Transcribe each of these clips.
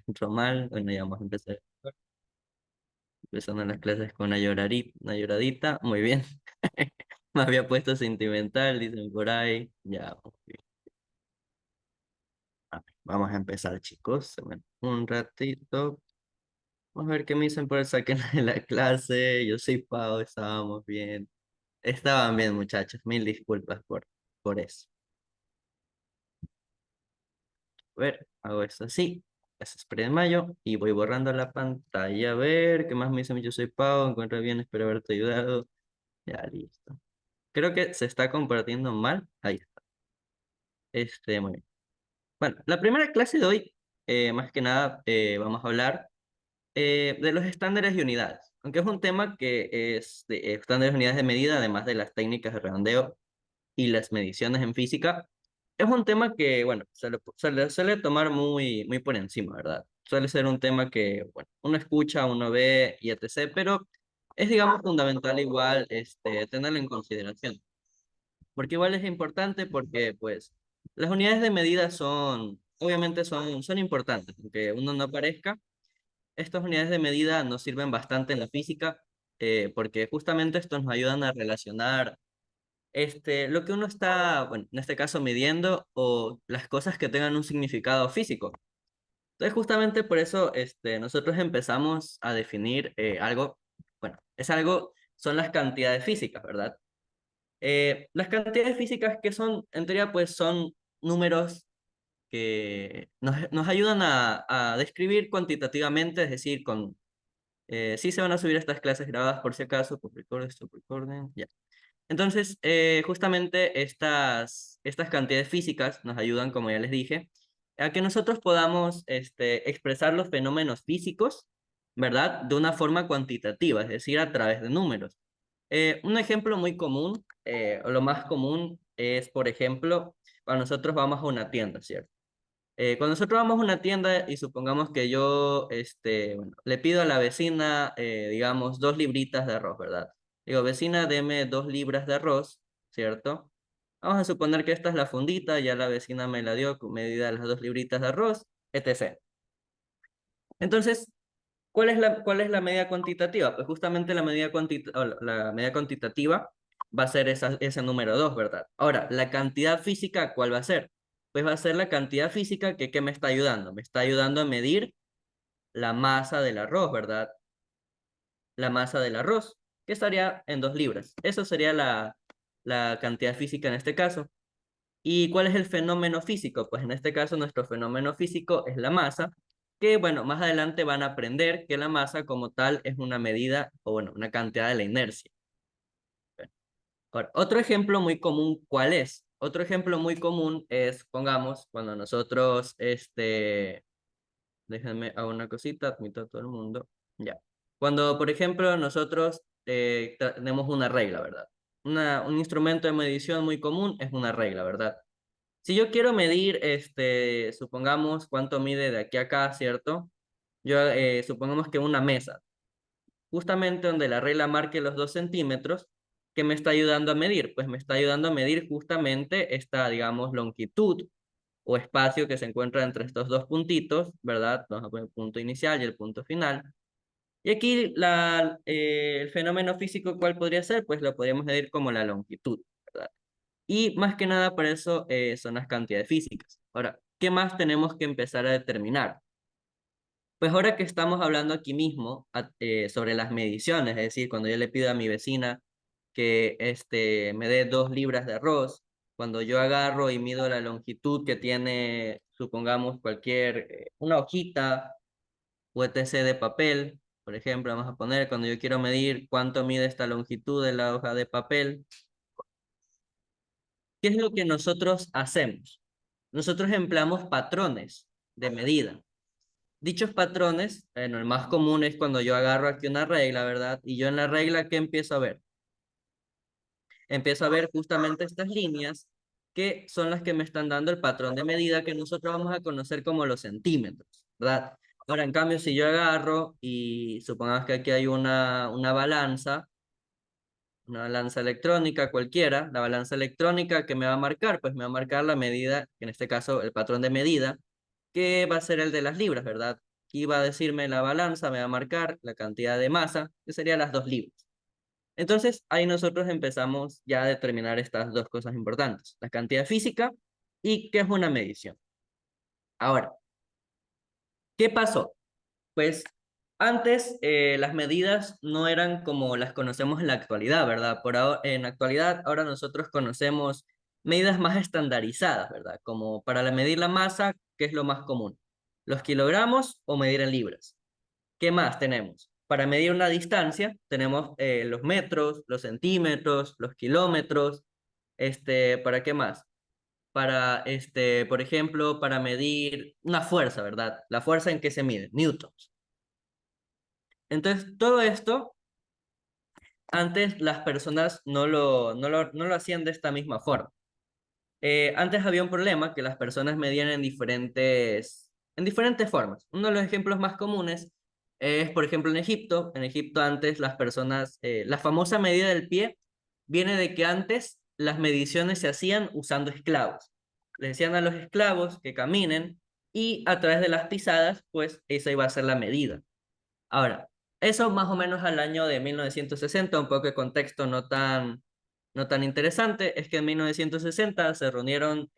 entró mal. Bueno, ya vamos a empezar. Empezando las clases con una lloradita. Muy bien. Me había puesto sentimental, dicen por ahí. Ya, muy bien. A ver, vamos a empezar, chicos. Bueno, un ratito. Vamos a ver qué me dicen por el saquen de la clase. Yo soy Pau, estábamos bien. Estaban bien, muchachos. Mil disculpas por eso. A ver, hago esto así. Gracias, Spray de mayo. Y voy borrando la pantalla. A ver, ¿qué más me dicen? Yo soy Pau. Encuentra bien, espero haberte ayudado. Ya, listo. Creo que se está compartiendo mal. Ahí está. Muy bien. Bueno, la primera clase de hoy, más que nada, vamos a hablar de los estándares y unidades. Aunque es un tema que es de estándares y unidades de medida, además de las técnicas de redondeo y las mediciones en física, es un tema que, bueno, suele tomar muy por encima, ¿verdad? Suele ser un tema que, bueno, uno escucha, uno ve y etc., pero es, digamos, fundamental igual tenerlo en consideración. Porque igual es importante porque, pues, las unidades de medida obviamente son importantes, aunque uno no parezca. Estas unidades de medida nos sirven bastante en la física, porque justamente estos nos ayudan a relacionar lo que uno está, bueno, en este caso midiendo o las cosas que tengan un significado físico. Entonces, justamente por eso nosotros empezamos a definir algo, bueno, son las cantidades físicas, ¿verdad? Las cantidades físicas que son, en teoría, pues son números que nos ayudan a describir cuantitativamente, es decir, sí se van a subir estas clases grabadas por si acaso, por record, stop recording, ya. Entonces, justamente estas cantidades físicas nos ayudan, como ya les dije, a que nosotros podamos expresar los fenómenos físicos, ¿verdad? De una forma cuantitativa, es decir, a través de números. Un ejemplo muy común, o lo más común, es, por ejemplo, cuando nosotros vamos a una tienda, ¿cierto? Cuando nosotros vamos a una tienda y supongamos que yo bueno, le pido a la vecina, digamos, 2 libritas de arroz, ¿verdad? Digo, vecina, deme 2 libras de arroz, ¿cierto? Vamos a suponer que esta es la fundita, ya la vecina me la dio con medida de las 2 libritas de arroz, etc. Entonces, ¿cuál es la medida cuantitativa? Pues justamente la medida cuantitativa va a ser ese número 2, ¿verdad? Ahora, la cantidad física, ¿cuál va a ser? Pues va a ser la cantidad física que me está ayudando. Me está ayudando a medir la masa del arroz, ¿verdad? La masa del arroz, que estaría en 2 libras. Eso sería la cantidad física en este caso. ¿Y cuál es el fenómeno físico? Pues en este caso nuestro fenómeno físico es la masa, que bueno, más adelante van a aprender que la masa como tal es una medida, o bueno, una cantidad de la inercia. Bueno, ahora, otro ejemplo muy común, ¿cuál es? Otro ejemplo muy común es, pongamos, cuando nosotros, déjenme a una cosita, admito a todo el mundo, ya. Cuando, por ejemplo, nosotros tenemos una regla, ¿verdad? Un instrumento de medición muy común es una regla, ¿verdad? Si yo quiero medir, supongamos cuánto mide de aquí a acá, ¿cierto? Supongamos que una mesa, justamente donde la regla marque los 2 centímetros, ¿qué me está ayudando a medir? Pues me está ayudando a medir justamente esta, digamos, longitud o espacio que se encuentra entre estos dos puntitos, ¿verdad? Vamos a poner el punto inicial y el punto final. Y aquí el fenómeno físico, ¿cuál podría ser? Pues lo podríamos medir como la longitud, ¿verdad? Y más que nada para eso son las cantidades físicas. Ahora, ¿qué más tenemos que empezar a determinar? Pues ahora que estamos hablando aquí mismo sobre las mediciones, es decir, cuando yo le pido a mi vecina que me dé 2 libras de arroz, cuando yo agarro y mido la longitud que tiene, supongamos, una hojita o etc. de papel, por ejemplo, vamos a poner, cuando yo quiero medir cuánto mide esta longitud de la hoja de papel, ¿qué es lo que nosotros hacemos? Nosotros empleamos patrones de medida. Dichos patrones, bueno, el más común es cuando yo agarro aquí una regla, ¿verdad? Y yo en la regla, ¿qué empiezo a ver? Empiezo a ver justamente estas líneas que son las que me están dando el patrón de medida que nosotros vamos a conocer como los centímetros, ¿verdad? Ahora, en cambio, si yo agarro y supongamos que aquí hay una balanza electrónica cualquiera, la balanza electrónica que me va a marcar, pues me va a marcar la medida, en este caso el patrón de medida, que va a ser el de las libras, ¿verdad? Aquí va a decirme la balanza, me va a marcar la cantidad de masa, que serían las 2 libras. Entonces, ahí nosotros empezamos ya a determinar estas dos cosas importantes, la cantidad física y qué es una medición. Ahora, ¿qué pasó? Pues antes las medidas no eran como las conocemos en la actualidad, ¿verdad? En la actualidad ahora nosotros conocemos medidas más estandarizadas, ¿verdad? Como para medir la masa, ¿qué es lo más común? Los kilogramos o medir en libras. ¿Qué más tenemos? Para medir una distancia tenemos los metros, los centímetros, los kilómetros. ¿Para qué más? Para, por ejemplo, para medir una fuerza, ¿verdad? La fuerza en que se mide, newtons. Entonces, todo esto, antes las personas no lo hacían de esta misma forma. Antes había un problema que las personas medían en diferentes formas. Uno de los ejemplos más comunes es, por ejemplo, en Egipto. En Egipto antes las personas, la famosa medida del pie viene de que antes las mediciones se hacían usando esclavos. Les decían a los esclavos que caminen y a través de las pisadas, pues esa iba a ser la medida. Ahora, eso más o menos al año de 1960, un poco de contexto no tan interesante, es que en 1960 se reunieron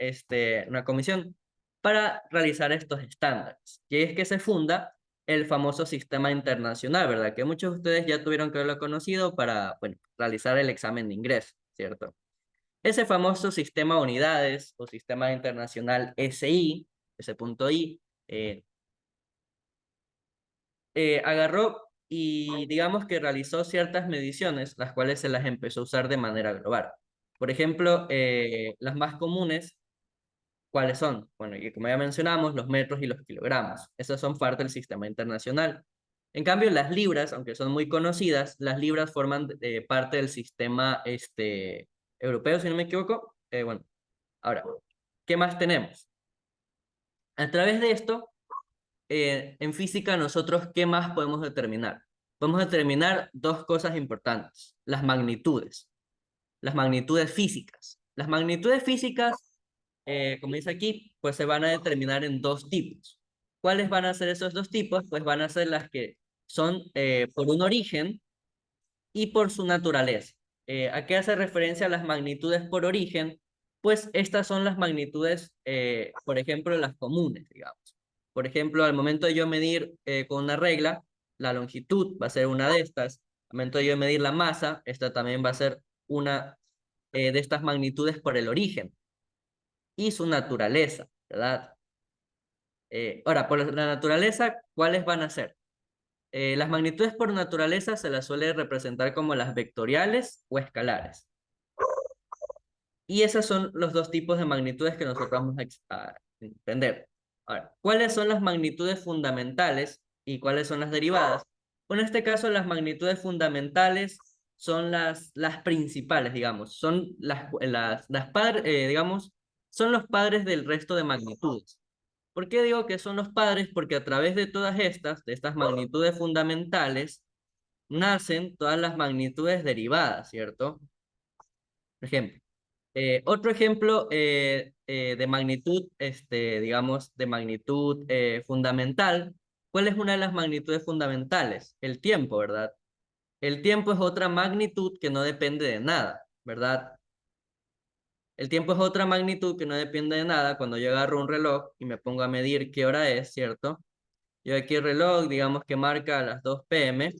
una comisión para realizar estos estándares. Y es que se funda el famoso sistema internacional, ¿verdad? Que muchos de ustedes ya tuvieron que haberlo conocido para, bueno, realizar el examen de ingreso, ¿cierto? Ese famoso sistema de unidades o sistema internacional SI, ese punto I, agarró y digamos que realizó ciertas mediciones, las cuales se las empezó a usar de manera global. Por ejemplo, las más comunes, ¿cuáles son? Bueno, y como ya mencionamos, los metros y los kilogramos. Esos son parte del sistema internacional. En cambio, las libras, aunque son muy conocidas, las libras forman parte del sistema europeo, si no me equivoco. Bueno, ahora, ¿qué más tenemos? A través de esto, en física nosotros, ¿qué más podemos determinar? Podemos determinar dos cosas importantes, las magnitudes físicas. Las magnitudes físicas, como dice aquí, pues se van a determinar en dos tipos. ¿Cuáles van a ser esos dos tipos? Pues van a ser las que son por un origen y por su naturaleza. ¿A qué hace referencia las magnitudes por origen? Pues estas son las magnitudes, por ejemplo, las comunes, digamos. Por ejemplo, al momento de yo medir con una regla, la longitud va a ser una de estas. Al momento de yo medir la masa, esta también va a ser una de estas magnitudes por el origen y su naturaleza, ¿verdad? Ahora, por la naturaleza, ¿cuáles van a ser? Las magnitudes por naturaleza se las suele representar como las vectoriales o escalares. Y esos son los dos tipos de magnitudes que nosotros vamos a entender. Ahora, ¿cuáles son las magnitudes fundamentales y cuáles son las derivadas? Bueno, en este caso, las magnitudes fundamentales son las principales, digamos. Son digamos, son los padres del resto de magnitudes. ¿Por qué digo que son los padres? Porque a través de estas magnitudes fundamentales, nacen todas las magnitudes derivadas, ¿cierto? Por ejemplo, otro ejemplo de magnitud, digamos, de magnitud fundamental. ¿Cuál es una de las magnitudes fundamentales? El tiempo, ¿verdad? El tiempo es otra magnitud que no depende de nada, ¿verdad? El tiempo es otra magnitud que no depende de nada. Cuando yo agarro un reloj y me pongo a medir qué hora es, ¿cierto? Yo aquí el reloj, digamos que marca a las 2 p.m.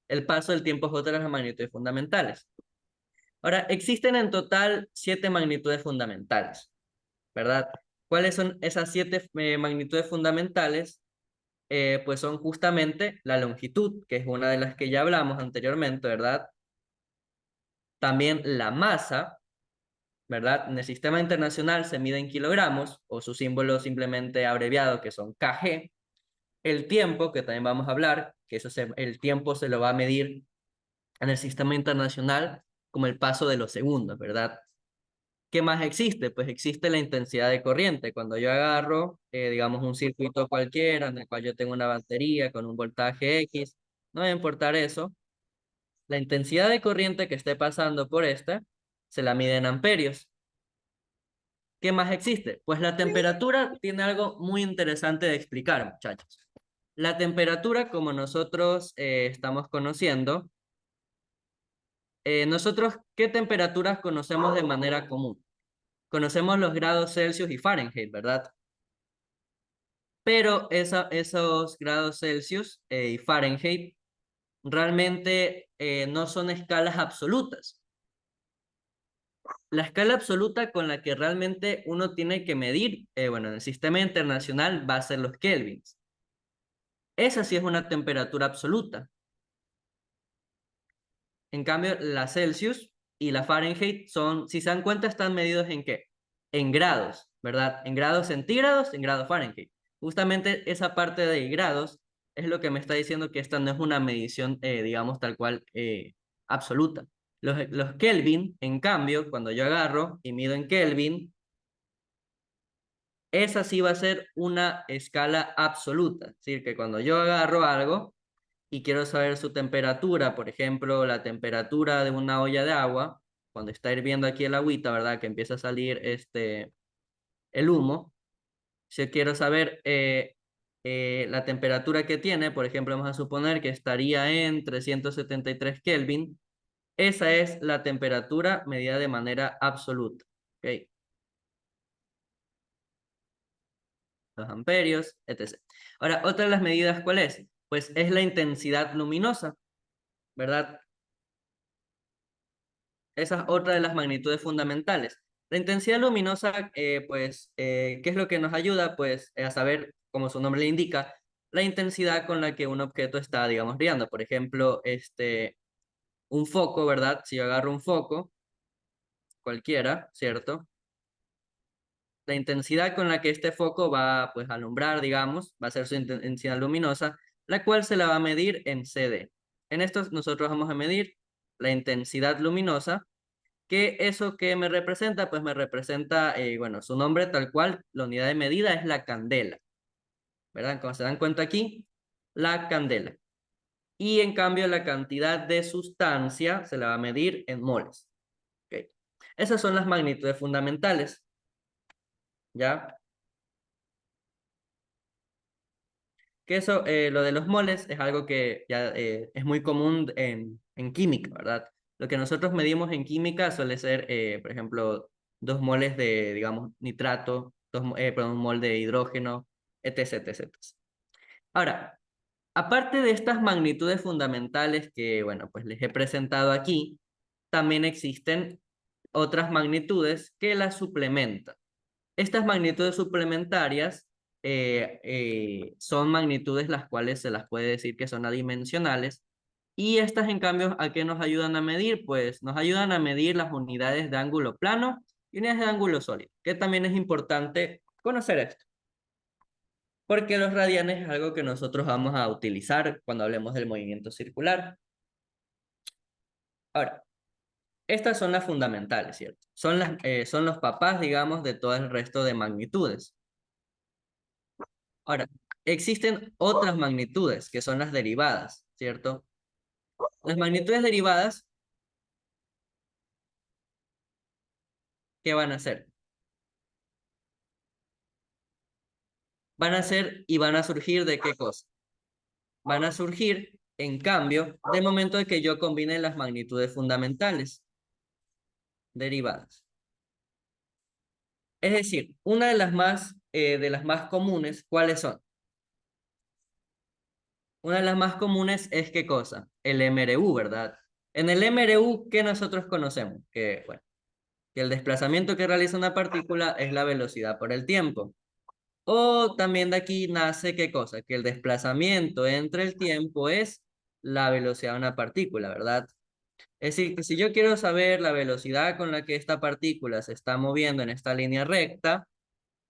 El paso del tiempo es otra de las magnitudes fundamentales. Ahora, existen en total 7 magnitudes fundamentales, ¿verdad? ¿Cuáles son esas 7 magnitudes fundamentales? Pues son justamente la longitud, que es una de las que ya hablamos anteriormente, ¿verdad? También la masa, ¿verdad? En el sistema internacional se mide en kilogramos, o su símbolo simplemente abreviado, que son kg. El tiempo, que también vamos a hablar, que el tiempo se lo va a medir en el sistema internacional como el paso de los segundos, ¿verdad? ¿Qué más existe? Pues existe la intensidad de corriente. Cuando yo agarro, digamos, un circuito cualquiera en el cual yo tengo una batería con un voltaje X, no va a importar eso. La intensidad de corriente que esté pasando por esta se la mide en amperios. ¿Qué más existe? Pues la temperatura tiene algo muy interesante de explicar, muchachos. La temperatura, como nosotros estamos conociendo, nosotros, ¿qué temperaturas conocemos de manera común? Conocemos los grados Celsius y Fahrenheit, ¿verdad? Pero esos grados Celsius y Fahrenheit realmente no son escalas absolutas. La escala absoluta con la que realmente uno tiene que medir, bueno, en el sistema internacional va a ser los kelvins. Esa sí es una temperatura absoluta. En cambio, la Celsius y la Fahrenheit son, si se dan cuenta, están medidos ¿en qué? En grados, ¿verdad? En grados centígrados, en grados Fahrenheit. Justamente esa parte de grados es lo que me está diciendo que esta no es una medición, digamos, tal cual absoluta. Los Kelvin, en cambio, cuando yo agarro y mido en Kelvin, esa sí va a ser una escala absoluta. Es decir, que cuando yo agarro algo y quiero saber su temperatura, por ejemplo, la temperatura de una olla de agua, cuando está hirviendo aquí el agüita, ¿verdad? Que empieza a salir el humo. Si yo quiero saber la temperatura que tiene, por ejemplo, vamos a suponer que estaría en 373 Kelvin. Esa es la temperatura medida de manera absoluta. ¿Ok? Los amperios, etc. Ahora, otra de las medidas, ¿cuál es? Pues es la intensidad luminosa, ¿verdad? Esa es otra de las magnitudes fundamentales. La intensidad luminosa, ¿qué es lo que nos ayuda? Pues a saber, como su nombre le indica, la intensidad con la que un objeto está, digamos, brillando. Por ejemplo, un foco, ¿verdad? Si yo agarro un foco, cualquiera, ¿cierto? La intensidad con la que este foco va, pues, a alumbrar, digamos, va a ser su intensidad luminosa, la cual se la va a medir en CD. En esto nosotros vamos a medir la intensidad luminosa. ¿Qué eso que me representa? Pues me representa, bueno, su nombre tal cual, la unidad de medida es la candela, ¿verdad? Como se dan cuenta aquí, la candela. Y en cambio la cantidad de sustancia se la va a medir en moles. ¿Ok? Esas son las magnitudes fundamentales, ¿ya? Que eso, lo de los moles es algo que ya es muy común en química, ¿verdad? Lo que nosotros medimos en química suele ser, por ejemplo, 2 moles de, digamos, nitrato, perdón, 1 mol de hidrógeno, etc, etc. Ahora, aparte de estas magnitudes fundamentales que, bueno, pues les he presentado aquí, también existen otras magnitudes que las suplementan. Estas magnitudes suplementarias son magnitudes las cuales se las puede decir que son adimensionales. Y estas, en cambio, ¿a qué nos ayudan a medir? Pues nos ayudan a medir las unidades de ángulo plano y unidades de ángulo sólido, que también es importante conocer esto, porque los radianes es algo que nosotros vamos a utilizar cuando hablemos del movimiento circular. Ahora, estas son las fundamentales, ¿cierto? Son los papás, digamos, de todo el resto de magnitudes. Ahora, existen otras magnitudes que son las derivadas, ¿cierto? Las magnitudes derivadas, ¿qué van a hacer? Van a ser y van a surgir ¿de qué cosa? Van a surgir, en cambio, del momento de que yo combine las magnitudes fundamentales derivadas. Es decir, una de las más comunes, ¿cuáles son? Una de las más comunes es ¿qué cosa? El MRU, ¿verdad? En el MRU, ¿qué nosotros conocemos? Que, bueno, que el desplazamiento que realiza una partícula es la velocidad por el tiempo. O también de aquí nace ¿qué cosa? Que el desplazamiento entre el tiempo es la velocidad de una partícula, ¿verdad? Es decir, que si yo quiero saber la velocidad con la que esta partícula se está moviendo en esta línea recta,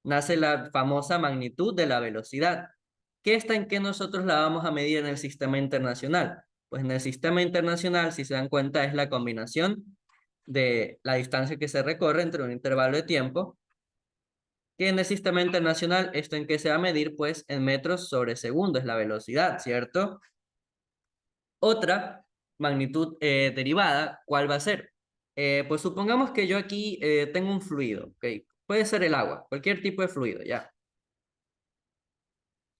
nace la famosa magnitud de la velocidad. ¿Qué está en qué nosotros la vamos a medir en el sistema internacional? Pues en el sistema internacional, si se dan cuenta, es la combinación de la distancia que se recorre entre un intervalo de tiempo, que en el sistema internacional, ¿esto en qué se va a medir? Pues en metros sobre segundo, es la velocidad, ¿cierto? Otra magnitud derivada, ¿cuál va a ser? Pues supongamos que yo aquí tengo un fluido, ¿ok? Puede ser el agua, cualquier tipo de fluido, ya.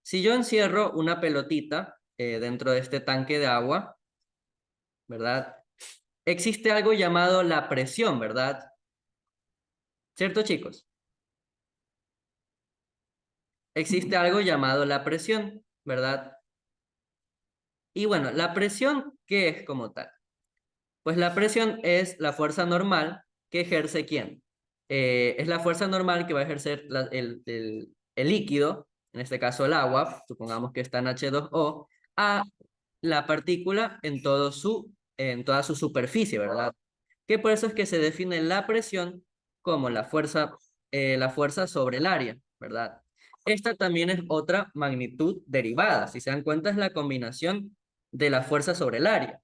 Si yo encierro una pelotita dentro de este tanque de agua, ¿verdad? Existe algo llamado la presión, ¿verdad? ¿Cierto, chicos? Existe algo llamado la presión, ¿verdad? Y bueno, la presión, ¿qué es como tal? Pues la presión es la fuerza normal que ejerce ¿quién? Es la fuerza normal que va a ejercer el líquido, en este caso el agua, supongamos que está en H2O, a la partícula en toda su superficie, ¿verdad? Que por eso es que se define la presión como la fuerza sobre el área, ¿verdad? Esta también es otra magnitud derivada. Si se dan cuenta, es la combinación de la fuerza sobre el área.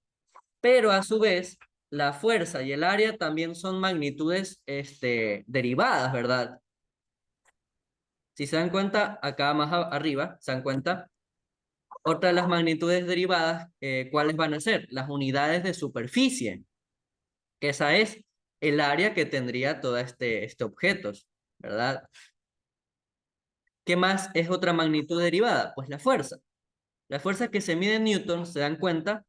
Pero a su vez, la fuerza y el área también son magnitudes derivadas, ¿verdad? Si se dan cuenta, acá más arriba, se dan cuenta, otra de las magnitudes derivadas, ¿cuáles van a ser? Las unidades de superficie, que esa es el área que tendría todo este objeto, ¿verdad? ¿Qué más es otra magnitud derivada? Pues la fuerza. La fuerza que se mide en Newton, ¿se dan cuenta?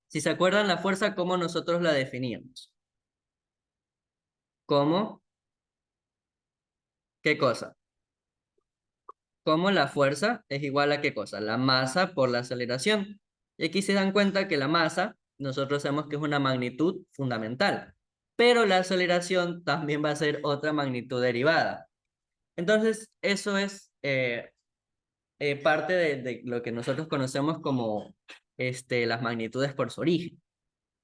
Si se acuerdan la fuerza, ¿cómo nosotros la definíamos? ¿Cómo? ¿Qué cosa? ¿Cómo la fuerza es igual a qué cosa? La masa por la aceleración. Y aquí se dan cuenta que la masa, nosotros sabemos que es una magnitud fundamental, pero la aceleración también va a ser otra magnitud derivada. Entonces, eso es parte de lo que nosotros conocemos como las magnitudes por su origen.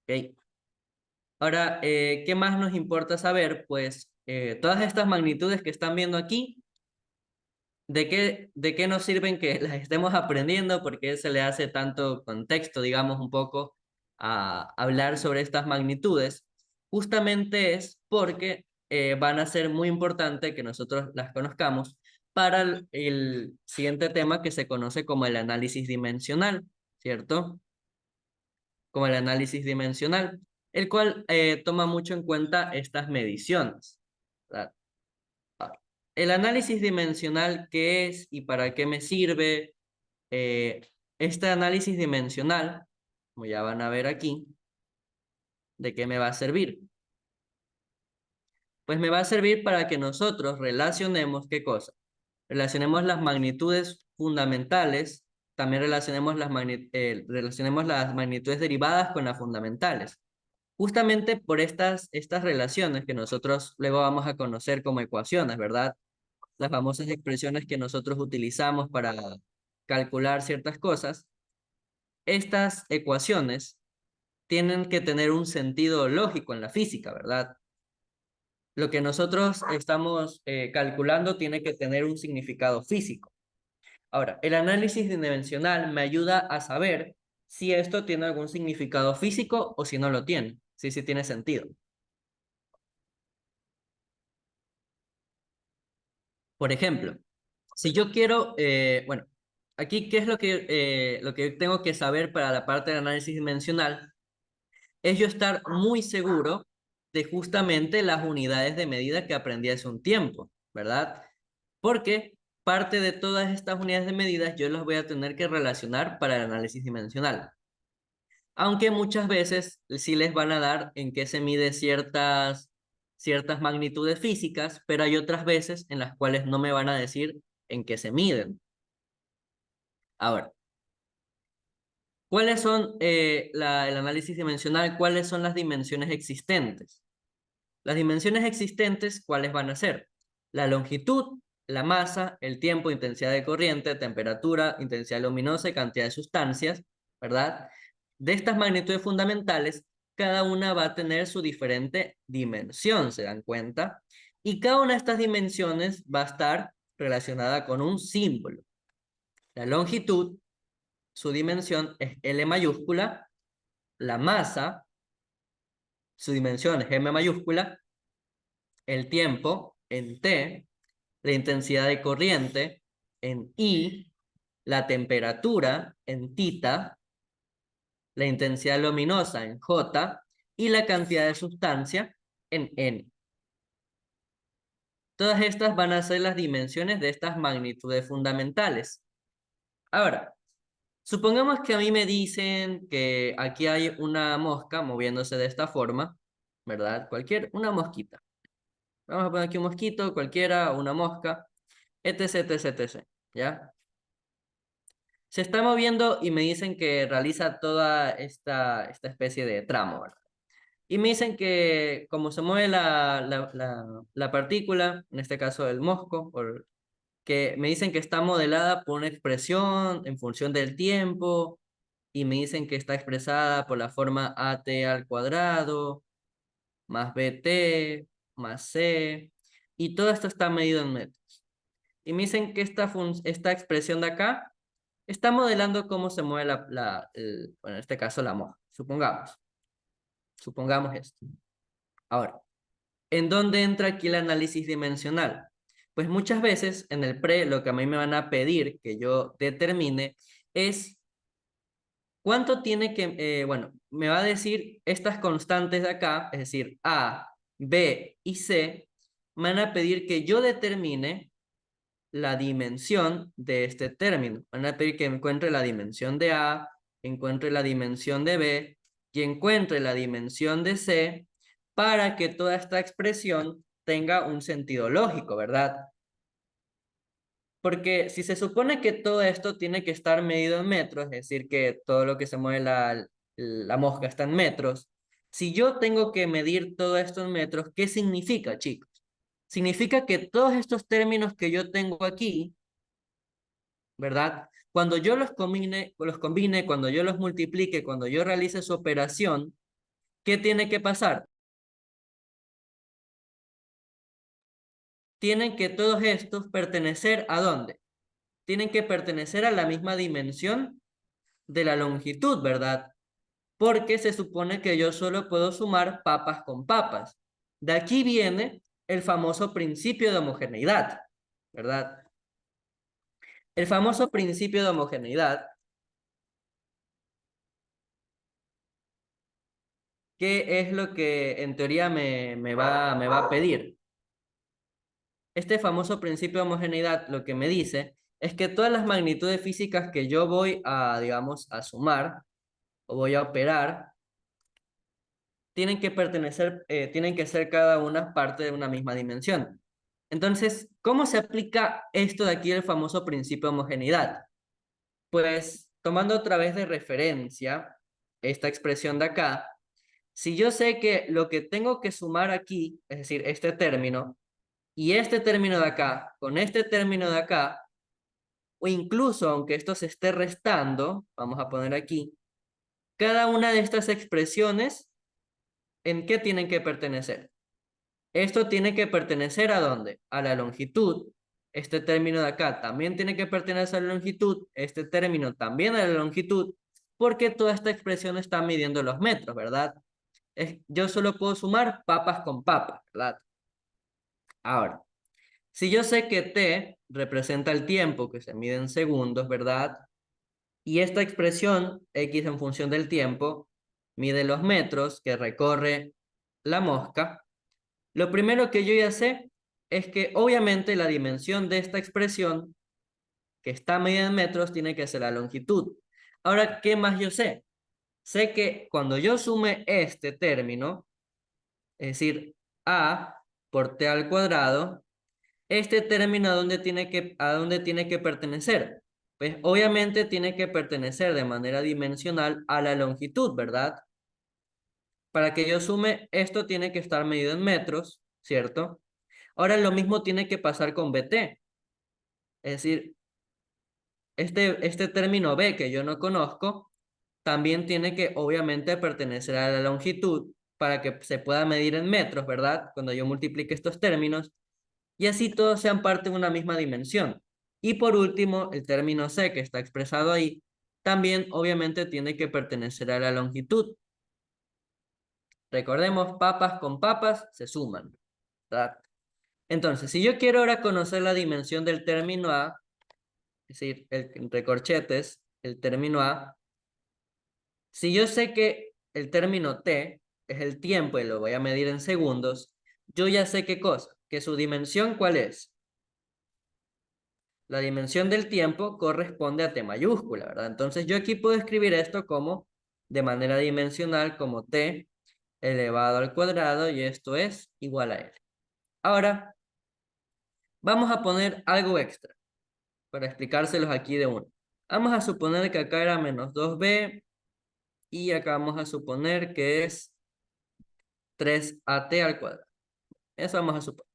¿Ok? Ahora, ¿qué más nos importa saber? Pues todas estas magnitudes que están viendo aquí, ¿de qué nos sirven que las estemos aprendiendo? Porque se le hace tanto contexto, digamos, un poco a hablar sobre estas magnitudes. Justamente es porque van a ser muy importantes que nosotros las conozcamos para el siguiente tema que se conoce como el análisis dimensional, ¿cierto? Como el análisis dimensional, el cual toma mucho en cuenta estas mediciones, ¿verdad? El análisis dimensional, ¿qué es y para qué me sirve? Eh, este análisis dimensional, como ya van a ver aquí, ¿de qué me va a servir? Pues me va a servir para que nosotros relacionemos, ¿qué cosa? Relacionemos las magnitudes fundamentales, también relacionemos las magnitudes derivadas con las fundamentales. Justamente por estas relaciones que nosotros luego vamos a conocer como ecuaciones, ¿verdad? Las famosas expresiones que nosotros utilizamos para calcular ciertas cosas, estas ecuaciones tienen que tener un sentido lógico en la física, ¿verdad? Lo que nosotros estamos calculando tiene que tener un significado físico. Ahora, el análisis dimensional me ayuda a saber si esto tiene algún significado físico o si no lo tiene, si tiene sentido. Por ejemplo, si yo quiero, bueno, aquí, ¿qué es lo que tengo que saber para la parte del análisis dimensional? Es yo estar muy seguro de justamente las unidades de medida que aprendí hace un tiempo, ¿verdad? Porque parte de todas estas unidades de medidas yo las voy a tener que relacionar para el análisis dimensional. Aunque muchas veces sí les van a dar en qué se mide ciertas magnitudes físicas, pero hay otras veces en las cuales no me van a decir en qué se miden. Ahora, ¿cuáles son el análisis dimensional? ¿Cuáles son las dimensiones existentes? Las dimensiones existentes, ¿cuáles van a ser? La longitud, la masa, el tiempo, intensidad de corriente, temperatura, intensidad luminosa y cantidad de sustancias, ¿verdad? De estas magnitudes fundamentales, cada una va a tener su diferente dimensión, ¿se dan cuenta? Y cada una de estas dimensiones va a estar relacionada con un símbolo. La longitud, su dimensión es L mayúscula, la masa, su dimensión es M mayúscula, el tiempo en T, la intensidad de corriente en I, la temperatura en tita, la intensidad luminosa en J y la cantidad de sustancia en N. Todas estas van a ser las dimensiones de estas magnitudes fundamentales. Ahora, supongamos que a mí me dicen que aquí hay una mosca moviéndose de esta forma, ¿verdad? Una mosquita. Vamos a poner aquí un mosquito, cualquiera, una mosca, etc, etc, etc, ¿ya? Se está moviendo y me dicen que realiza toda esta especie de tramo, ¿verdad? Y me dicen que como se mueve la partícula, en este caso el mosco, que me dicen que está modelada por una expresión en función del tiempo, y me dicen que está expresada por la forma AT al cuadrado, más BT, más C, y todo esto está medido en metros. Y me dicen que esta expresión de acá está modelando cómo se mueve bueno, en este caso la mosca. Supongamos esto. Ahora, ¿en dónde entra aquí el análisis dimensional? Pues muchas veces en el pre lo que a mí me van a pedir que yo determine es cuánto tiene que, bueno, me va a decir estas constantes de acá, es decir, A, B y C, me van a pedir que yo determine la dimensión de este término. Van a pedir que encuentre la dimensión de A, encuentre la dimensión de B y encuentre la dimensión de C para que toda esta expresión tenga un sentido lógico, ¿verdad? Porque si se supone que todo esto tiene que estar medido en metros, es decir, que todo lo que se mueve la mosca está en metros, si yo tengo que medir todo esto en metros, ¿qué significa, chicos? Significa que todos estos términos que yo tengo aquí, ¿verdad? Cuando yo los combine, cuando yo los multiplique, cuando yo realice su operación, ¿qué tiene que pasar? Tienen que todos estos pertenecer ¿a dónde? Tienen que pertenecer a la misma dimensión de la longitud, ¿verdad? Porque se supone que yo solo puedo sumar papas con papas. De aquí viene el famoso principio de homogeneidad, ¿verdad? El famoso principio de homogeneidad, ¿qué es lo que en teoría me va a pedir? Este famoso principio de homogeneidad lo que me dice es que todas las magnitudes físicas que yo voy a, digamos, a sumar o voy a operar, tienen que ser cada una parte de una misma dimensión. Entonces, ¿cómo se aplica esto de aquí, el famoso principio de homogeneidad? Pues, tomando otra vez de referencia esta expresión de acá, si yo sé que lo que tengo que sumar aquí, es decir, este término, y este término de acá, con este término de acá, o incluso aunque esto se esté restando, vamos a poner aquí, cada una de estas expresiones, ¿en qué tienen que pertenecer? Esto tiene que pertenecer ¿a dónde? A la longitud. Este término de acá también tiene que pertenecer a la longitud. Este término también a la longitud, porque toda esta expresión está midiendo los metros, ¿verdad? Yo solo puedo sumar papas con papas, ¿verdad? Ahora, si yo sé que t representa el tiempo que se mide en segundos, ¿verdad? Y esta expresión, x en función del tiempo, mide los metros que recorre la mosca. Lo primero que yo ya sé es que obviamente la dimensión de esta expresión, que está medida en metros, tiene que ser la longitud. Ahora, ¿qué más yo sé? Sé que cuando yo sume este término, es decir, a por t al cuadrado, este término ¿a dónde tiene que pertenecer? Pues obviamente tiene que pertenecer de manera dimensional a la longitud, ¿verdad? Para que yo sume, esto tiene que estar medido en metros, ¿cierto? Ahora lo mismo tiene que pasar con BT. Es decir, este término B que yo no conozco, también tiene que obviamente pertenecer a la longitud para que se pueda medir en metros, ¿verdad? Cuando yo multiplique estos términos, y así todos sean parte de una misma dimensión. Y por último, el término C que está expresado ahí, también obviamente tiene que pertenecer a la longitud. Recordemos, papas con papas se suman, ¿verdad? Entonces, si yo quiero ahora conocer la dimensión del término A, es decir, entre corchetes, el término A, si yo sé que el término T es el tiempo y lo voy a medir en segundos, yo ya sé qué cosa, que su dimensión ¿cuál es? La dimensión del tiempo corresponde a t mayúscula, ¿verdad? Entonces yo aquí puedo escribir esto como de manera dimensional como t elevado al cuadrado y esto es igual a l. Ahora, vamos a poner algo extra para explicárselos aquí de uno. Vamos a suponer que acá era menos 2b y acá vamos a suponer que es 3at al cuadrado. Eso vamos a suponer.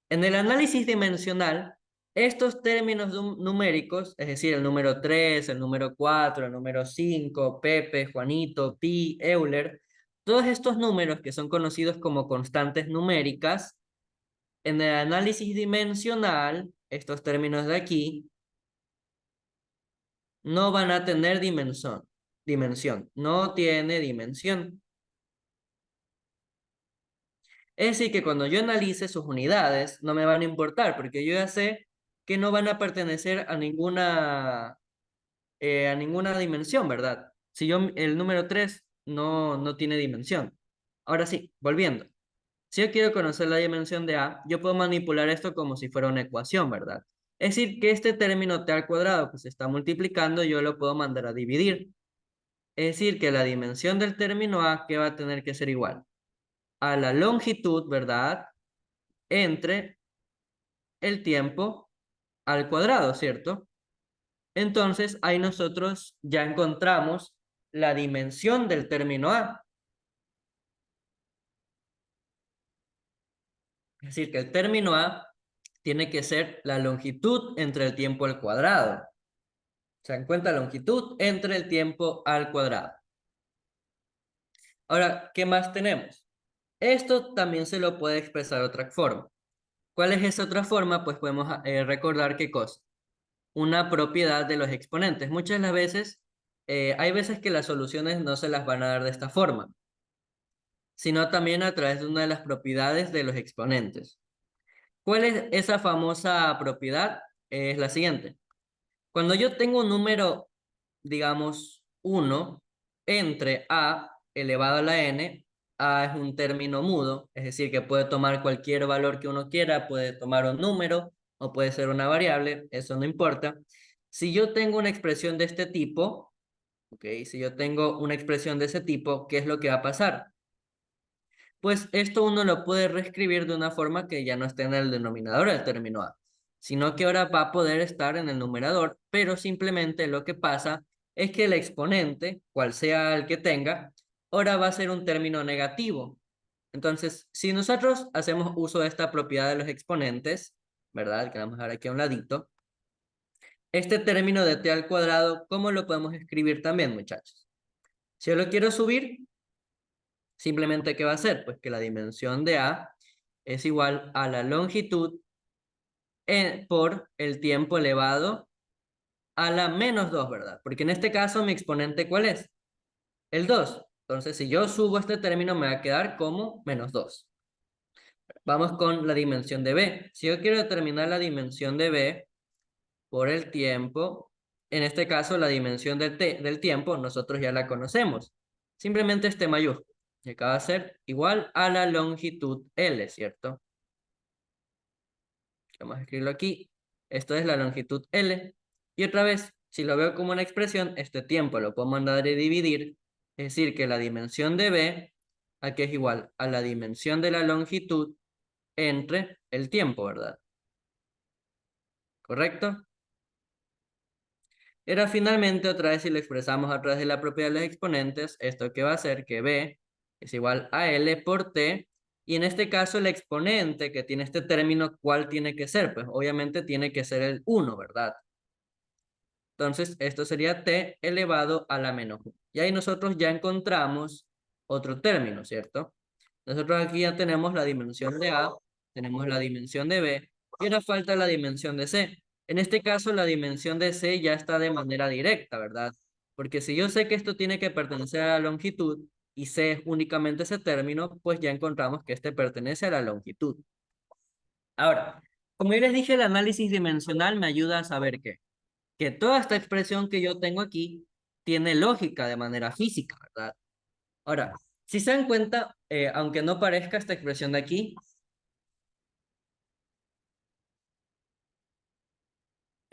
En el análisis dimensional, estos términos numéricos, es decir, el número 3, el número 4, el número 5, Pepe, Juanito, Pi, Euler, todos estos números que son conocidos como constantes numéricas, en el análisis dimensional, estos términos de aquí, no van a tener dimensión, no tiene dimensión. Es decir, que cuando yo analice sus unidades, no me van a importar, porque yo ya sé que no van a pertenecer a ninguna dimensión, ¿verdad? Si yo, el número 3 no tiene dimensión. Ahora sí, volviendo. Si yo quiero conocer la dimensión de A, yo puedo manipular esto como si fuera una ecuación, ¿verdad? Es decir, que este término t al cuadrado que se está multiplicando, yo lo puedo mandar a dividir. Es decir, que la dimensión del término A, que va a tener que ser igual a la longitud, ¿verdad? Entre el tiempo al cuadrado, ¿cierto? Entonces, ahí nosotros ya encontramos la dimensión del término A. Es decir, que el término A tiene que ser la longitud entre el tiempo al cuadrado. Se encuentra longitud entre el tiempo al cuadrado. Ahora, ¿qué más tenemos? Esto también se lo puede expresar de otra forma. ¿Cuál es esa otra forma? Pues podemos recordar qué cosa. Una propiedad de los exponentes. Muchas de las veces, hay veces que las soluciones no se las van a dar de esta forma, sino también a través de una de las propiedades de los exponentes. ¿Cuál es esa famosa propiedad? Es la siguiente. Cuando yo tengo un número, digamos, 1 entre a elevado a la n, a es un término mudo, es decir, que puede tomar cualquier valor que uno quiera, puede tomar un número o puede ser una variable, eso no importa. Si yo tengo una expresión de este tipo, ¿ok? Si yo tengo una expresión de ese tipo, ¿qué es lo que va a pasar? Pues esto uno lo puede reescribir de una forma que ya no esté en el denominador del término a, sino que ahora va a poder estar en el numerador, pero simplemente lo que pasa es que el exponente, cual sea el que tenga, ahora va a ser un término negativo. Entonces, si nosotros hacemos uso de esta propiedad de los exponentes, ¿verdad? Que vamos a ver aquí a un ladito, este término de t al cuadrado, ¿cómo lo podemos escribir también, muchachos? Si yo lo quiero subir, simplemente, ¿qué va a hacer? Pues que la dimensión de A es igual a la longitud por el tiempo elevado a la menos 2, ¿verdad? Porque en este caso mi exponente, ¿cuál es? El 2. Entonces, si yo subo este término, me va a quedar como menos 2. Vamos con la dimensión de B. Si yo quiero determinar la dimensión de B por el tiempo, en este caso la dimensión del tiempo, nosotros ya la conocemos. Simplemente este mayúsculo. Y acá va a ser igual a la longitud L, ¿cierto? Vamos a escribirlo aquí. Esto es la longitud L. Y otra vez, si lo veo como una expresión, este tiempo lo puedo mandar a dividir. Es decir, que la dimensión de B, aquí es igual a la dimensión de la longitud entre el tiempo, ¿verdad? ¿Correcto? Y ahora finalmente, otra vez, si lo expresamos a través de la propiedad de los exponentes, esto que va a hacer que B es igual a L por T. Y en este caso, el exponente que tiene este término, ¿cuál tiene que ser? Pues obviamente tiene que ser el 1, ¿verdad? Entonces, esto sería t elevado a la menos 1. Y ahí nosotros ya encontramos otro término, ¿cierto? Nosotros aquí ya tenemos la dimensión de A, tenemos la dimensión de B, y ahora falta la dimensión de C. En este caso, la dimensión de C ya está de manera directa, ¿verdad? Porque si yo sé que esto tiene que pertenecer a la longitud, y C es únicamente ese término, pues ya encontramos que este pertenece a la longitud. Ahora, como yo les dije, el análisis dimensional me ayuda a saber qué que toda esta expresión que yo tengo aquí tiene lógica de manera física, ¿verdad? Ahora, si se dan cuenta, aunque no parezca esta expresión de aquí,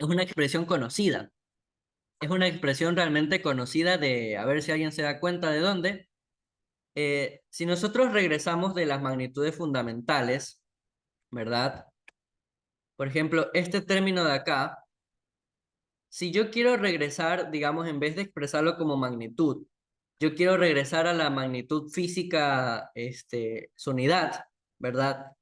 Es una expresión conocida. Es una expresión realmente conocida de, a ver si alguien se da cuenta de dónde. Si nosotros regresamos de las magnitudes fundamentales, ¿verdad? Por ejemplo, este término de acá, si yo quiero regresar, digamos, en vez de expresarlo como magnitud, yo quiero regresar a la magnitud física, su unidad, ¿verdad?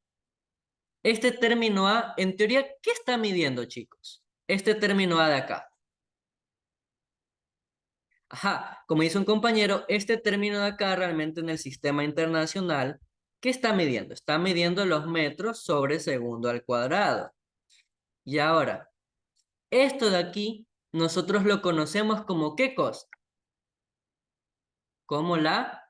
Este término A, en teoría, ¿qué está midiendo, chicos? Este término A de acá. Ajá, como dice un compañero, este término de acá realmente en el sistema internacional, ¿qué está midiendo? Está midiendo los metros sobre segundo al cuadrado. Y ahora, esto de aquí, nosotros lo conocemos como ¿qué cosa? Como la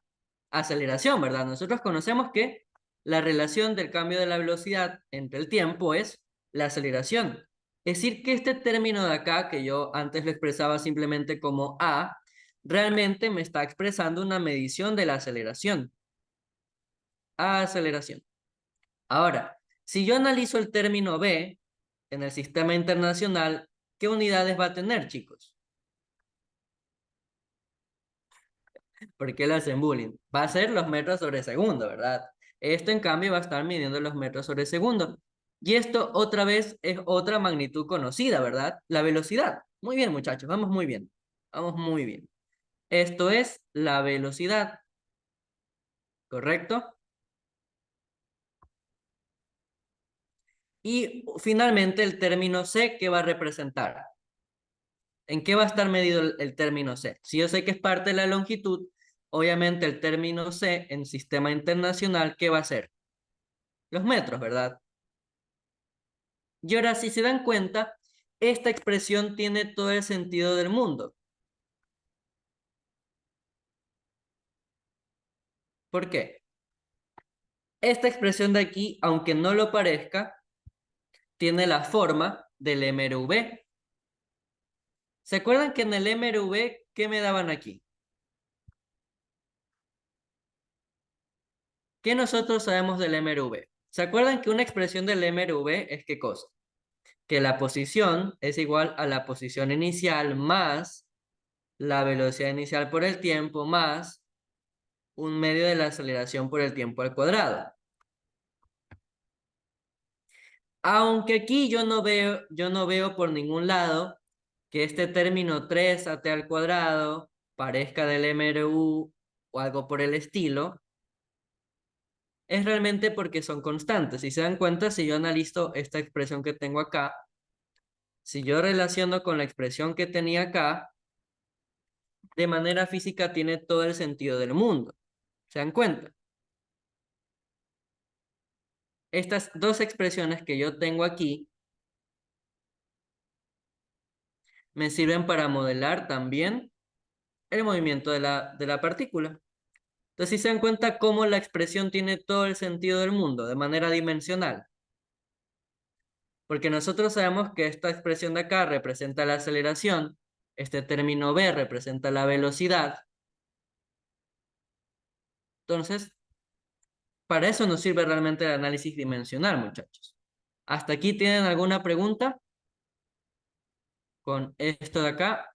aceleración, ¿verdad? Nosotros conocemos que la relación del cambio de la velocidad entre el tiempo es la aceleración. Es decir, que este término de acá, que yo antes lo expresaba simplemente como A, realmente me está expresando una medición de la aceleración. Aceleración. Ahora, si yo analizo el término B en el sistema internacional, ¿qué unidades va a tener, chicos? ¿Por qué le hacen bullying? Va a ser los metros sobre segundo, ¿verdad? Esto en cambio va a estar midiendo los metros sobre segundo. Y esto otra vez es otra magnitud conocida, ¿verdad? La velocidad. Muy bien, muchachos, vamos muy bien. Vamos muy bien. Esto es la velocidad, ¿correcto? Y finalmente el término C, ¿qué va a representar? ¿En qué va a estar medido el término C? Si yo sé que es parte de la longitud, obviamente el término C en sistema internacional, ¿qué va a ser? Los metros, ¿verdad? Y ahora, si se dan cuenta, esta expresión tiene todo el sentido del mundo. ¿Por qué? Esta expresión de aquí, aunque no lo parezca, tiene la forma del MRV. ¿Se acuerdan que en el MRV, qué me daban aquí? ¿Qué nosotros sabemos del MRV? ¿Se acuerdan que una expresión del MRV es qué cosa? Que la posición es igual a la posición inicial más la velocidad inicial por el tiempo más un medio de la aceleración por el tiempo al cuadrado. Aunque aquí yo no veo por ningún lado que este término 3at al cuadrado parezca del MRU o algo por el estilo, es realmente porque son constantes. Si se dan cuenta, si yo analizo esta expresión que tengo acá, si yo relaciono con la expresión que tenía acá, de manera física tiene todo el sentido del mundo. ¿Se dan cuenta? Estas dos expresiones que yo tengo aquí me sirven para modelar también el movimiento de la partícula. Entonces, si se dan cuenta cómo la expresión tiene todo el sentido del mundo, de manera dimensional. Porque nosotros sabemos que esta expresión de acá representa la aceleración, este término B representa la velocidad. Entonces, para eso nos sirve realmente el análisis dimensional, muchachos. ¿Hasta aquí tienen alguna pregunta con esto de acá?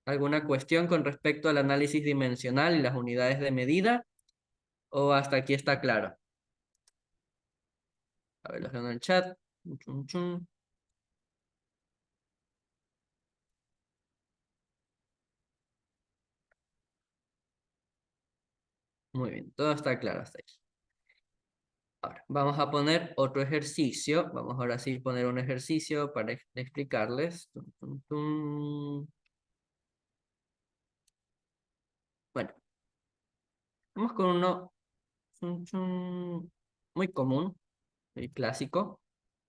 ¿Alguna cuestión con respecto al análisis dimensional y las unidades de medida? ¿O hasta aquí está claro? A ver, los veo en el chat. Chun, chun. Muy bien, todo está claro hasta aquí. Ahora, vamos a poner otro ejercicio. Vamos ahora sí a poner un ejercicio para explicarles. Tum, tum, tum. Bueno, vamos con uno chun, chun, muy común, muy clásico,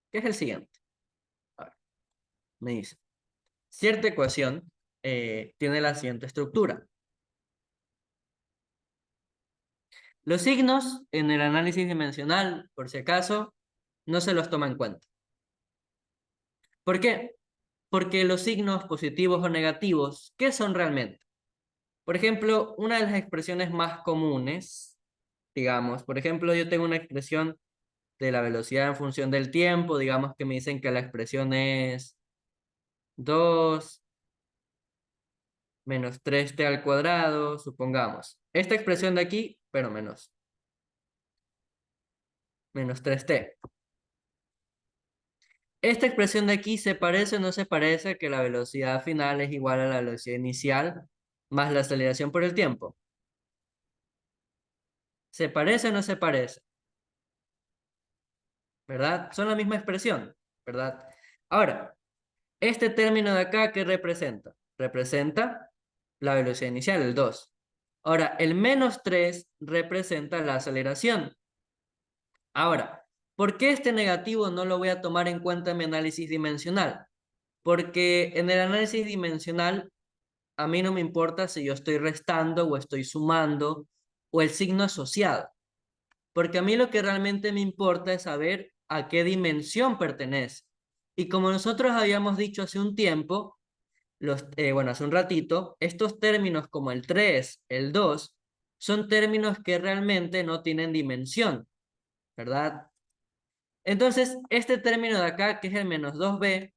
que es el siguiente. A ver, me dice, cierta ecuación tiene la siguiente estructura. Los signos en el análisis dimensional, por si acaso, no se los toma en cuenta. ¿Por qué? Porque los signos positivos o negativos, ¿qué son realmente? Por ejemplo, una de las expresiones más comunes, digamos, por ejemplo, yo tengo una expresión de la velocidad en función del tiempo. Digamos que me dicen que la expresión es 2 menos 3t al cuadrado, supongamos. Esta expresión de aquí, pero menos 3t. Esta expresión de aquí se parece o no se parece a que la velocidad final es igual a la velocidad inicial más la aceleración por el tiempo. ¿Se parece o no se parece? ¿Verdad? Son la misma expresión, ¿verdad? Ahora, este término de acá, ¿qué representa? Representa la velocidad inicial, el 2. Ahora, el menos 3 representa la aceleración. Ahora, ¿por qué este negativo no lo voy a tomar en cuenta en mi análisis dimensional? Porque en el análisis dimensional a mí no me importa si yo estoy restando o estoy sumando o el signo asociado. Porque a mí lo que realmente me importa es saber a qué dimensión pertenece. Y como nosotros habíamos dicho hace un tiempo, bueno, hace un ratito, estos términos como el 3, el 2, son términos que realmente no tienen dimensión, ¿verdad? Entonces, este término de acá, que es el menos 2b,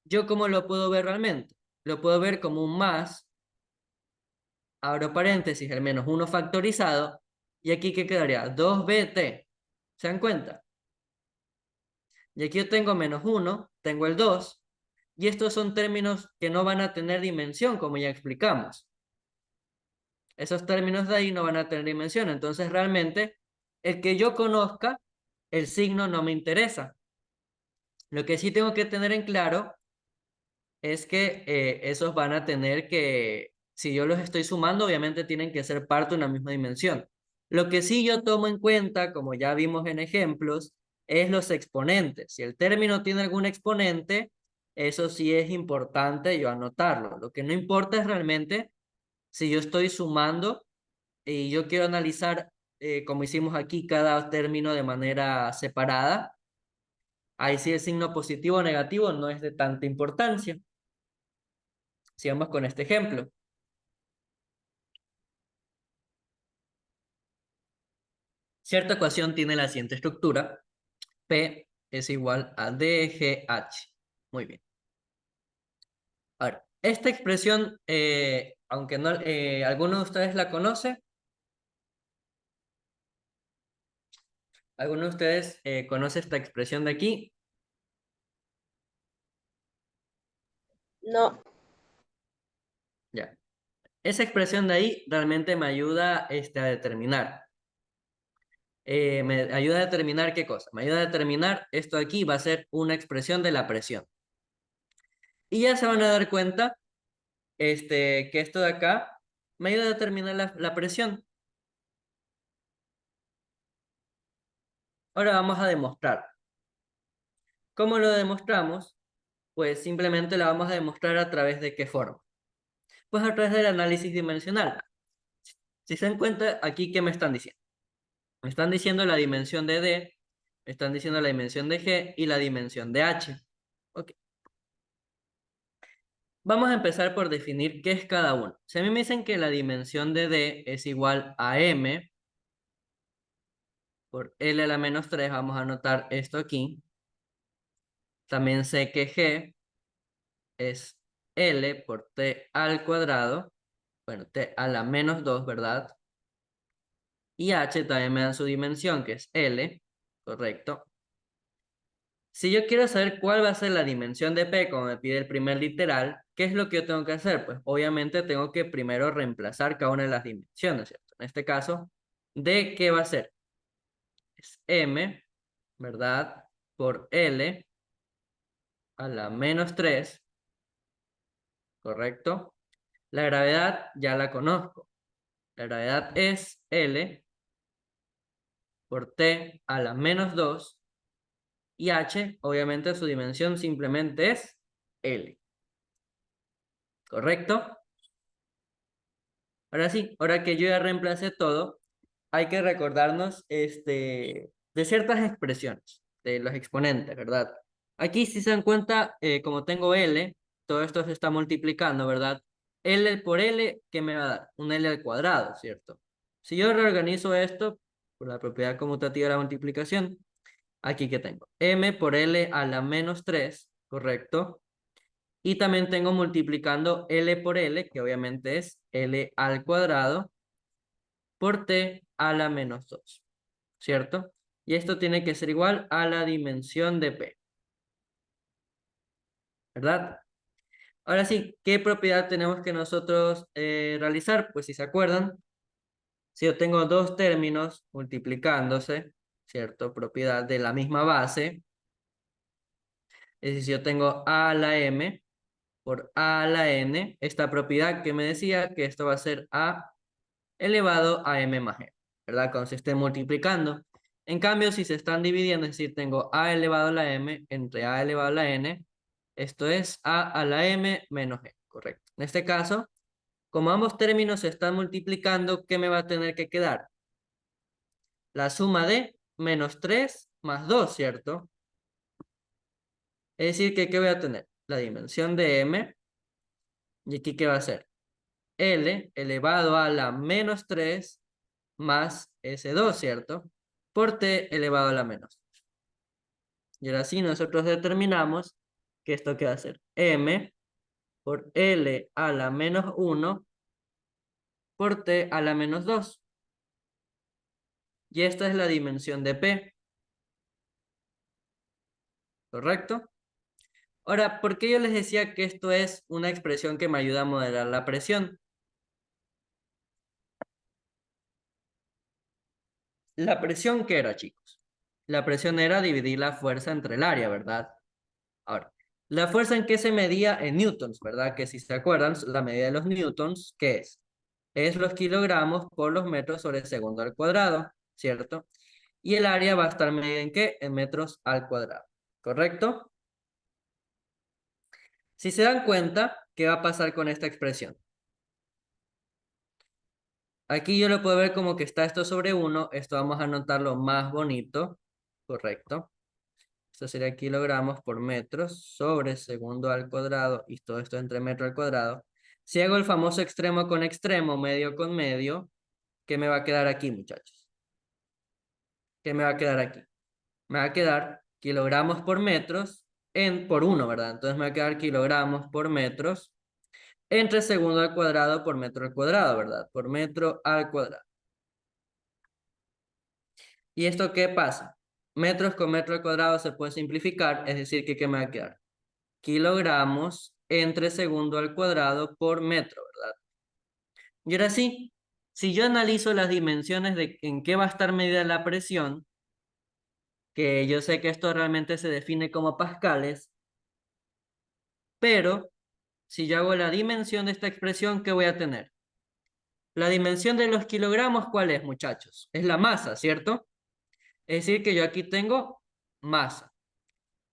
¿yo cómo lo puedo ver realmente? Lo puedo ver como un más, abro paréntesis, el menos 1 factorizado, y aquí ¿qué quedaría? 2bt. ¿Se dan cuenta? Y aquí yo tengo menos 1, tengo el 2, y estos son términos que no van a tener dimensión, como ya explicamos. Esos términos de ahí no van a tener dimensión, entonces realmente el que yo conozca, el signo no me interesa. Lo que sí tengo que tener en claro es que esos van a tener que, si yo los estoy sumando, obviamente tienen que ser parte de una misma dimensión. Lo que sí yo tomo en cuenta, como ya vimos en ejemplos, es los exponentes. Si el término tiene algún exponente, eso sí es importante yo anotarlo. Lo que no importa es realmente si yo estoy sumando y yo quiero analizar, como hicimos aquí, cada término de manera separada. Ahí sí el signo positivo o negativo no es de tanta importancia. Sigamos con este ejemplo. Cierta ecuación tiene la siguiente estructura. P es igual a DGH. Muy bien. Ahora, esta expresión, aunque no, ¿alguno de ustedes la conoce? ¿Alguno de ustedes conoce esta expresión de aquí? No, Ya. Esa expresión de ahí realmente me ayuda a determinar. Me ayuda a determinar qué cosa. Me ayuda a determinar esto de aquí va a ser una expresión de la presión. Y ya se van a dar cuenta que esto de acá me ayuda a determinar la presión. Ahora vamos a demostrar. ¿Cómo lo demostramos? Pues simplemente la vamos a demostrar a través de qué forma. Pues a través del análisis dimensional. Si se dan cuenta, aquí, ¿qué me están diciendo? Me están diciendo la dimensión de D, me están diciendo la dimensión de G y la dimensión de H. Ok. Vamos a empezar por definir qué es cada uno. Si a mí me dicen que la dimensión de D es igual a M por L a la menos 3, vamos a anotar esto aquí. También sé que G es L por T al cuadrado. Bueno, T a la menos 2, ¿verdad? Y H también me dan su dimensión, que es L, correcto. Si yo quiero saber cuál va a ser la dimensión de P, como me pide el primer literal, ¿qué es lo que yo tengo que hacer? Pues obviamente tengo que primero reemplazar cada una de las dimensiones, ¿cierto? En este caso, D, ¿qué va a ser? Es M, ¿verdad? Por L a la menos 3, ¿correcto? La gravedad ya la conozco. La gravedad es L por T a la menos 2 y H, obviamente su dimensión simplemente es L, ¿correcto? Ahora sí, ahora que yo ya reemplacé todo, hay que recordarnos de ciertas expresiones, de los exponentes, ¿verdad? Aquí si se dan cuenta, como tengo L, todo esto se está multiplicando, ¿verdad? L por L, ¿qué me va a dar? Un L al cuadrado, ¿cierto? Si yo reorganizo esto por la propiedad conmutativa de la multiplicación, Aquí que tengo m por L a la menos 3, ¿correcto? Y también tengo multiplicando L por L, que obviamente es L al cuadrado, por T a la menos 2, ¿cierto? Y esto tiene que ser igual a la dimensión de P, ¿verdad? Ahora sí, ¿qué propiedad tenemos que nosotros realizar? Pues si se acuerdan, si yo tengo dos términos multiplicándose, ¿cierto? Propiedad de la misma base, es decir, si yo tengo a a la m por a la n, esta propiedad que me decía que esto va a ser a elevado a m más n, ¿verdad? Cuando se estén multiplicando. En cambio, si se están dividiendo, es decir, tengo a elevado a la m entre a elevado a la n, esto es a la m menos n, correcto. En este caso, como ambos términos se están multiplicando, ¿qué me va a tener que quedar? La suma de menos 3 más 2, ¿cierto? Es decir, que ¿qué voy a tener? La dimensión de m, y aquí ¿qué va a ser? L elevado a la menos 3 más S2, ¿cierto? Por T elevado a la menos. Y ahora sí nosotros determinamos que esto qué va a ser M por L a la menos 1 por T a la menos 2. Y esta es la dimensión de P, ¿correcto? Ahora, ¿por qué yo les decía que esto es una expresión que me ayuda a modelar la presión? ¿La presión qué era, chicos? La presión era dividir la fuerza entre el área, ¿verdad? Ahora, ¿la fuerza en qué se medía? En newtons, ¿verdad? Que si se acuerdan, la medida de los newtons, ¿qué es? Es los kilogramos por los metros sobre segundo al cuadrado, ¿cierto? Y el área va a estar medida en qué? En metros al cuadrado, ¿correcto? Si se dan cuenta, ¿qué va a pasar con esta expresión? Aquí yo lo puedo ver como que está esto sobre 1, esto vamos a anotarlo más bonito, ¿correcto? Esto sería kilogramos por metros sobre segundo al cuadrado, y todo esto entre metro al cuadrado. Si hago el famoso extremo con extremo, medio con medio, ¿qué me va a quedar aquí, muchachos? ¿Qué me va a quedar aquí? Me va a quedar kilogramos por metros por 1, ¿verdad? Entonces me va a quedar kilogramos por metros entre segundo al cuadrado por metro al cuadrado, ¿verdad? Por metro al cuadrado. ¿Y esto qué pasa? Metros con metro al cuadrado se puede simplificar, es decir, que ¿qué me va a quedar? Kilogramos entre segundo al cuadrado por metro, ¿verdad? Y ahora sí, si yo analizo las dimensiones de en qué va a estar medida la presión, que yo sé que esto realmente se define como pascales, pero si yo hago la dimensión de esta expresión, ¿qué voy a tener? La dimensión de los kilogramos, ¿cuál es, muchachos? Es la masa, ¿cierto? Es decir, que yo aquí tengo masa.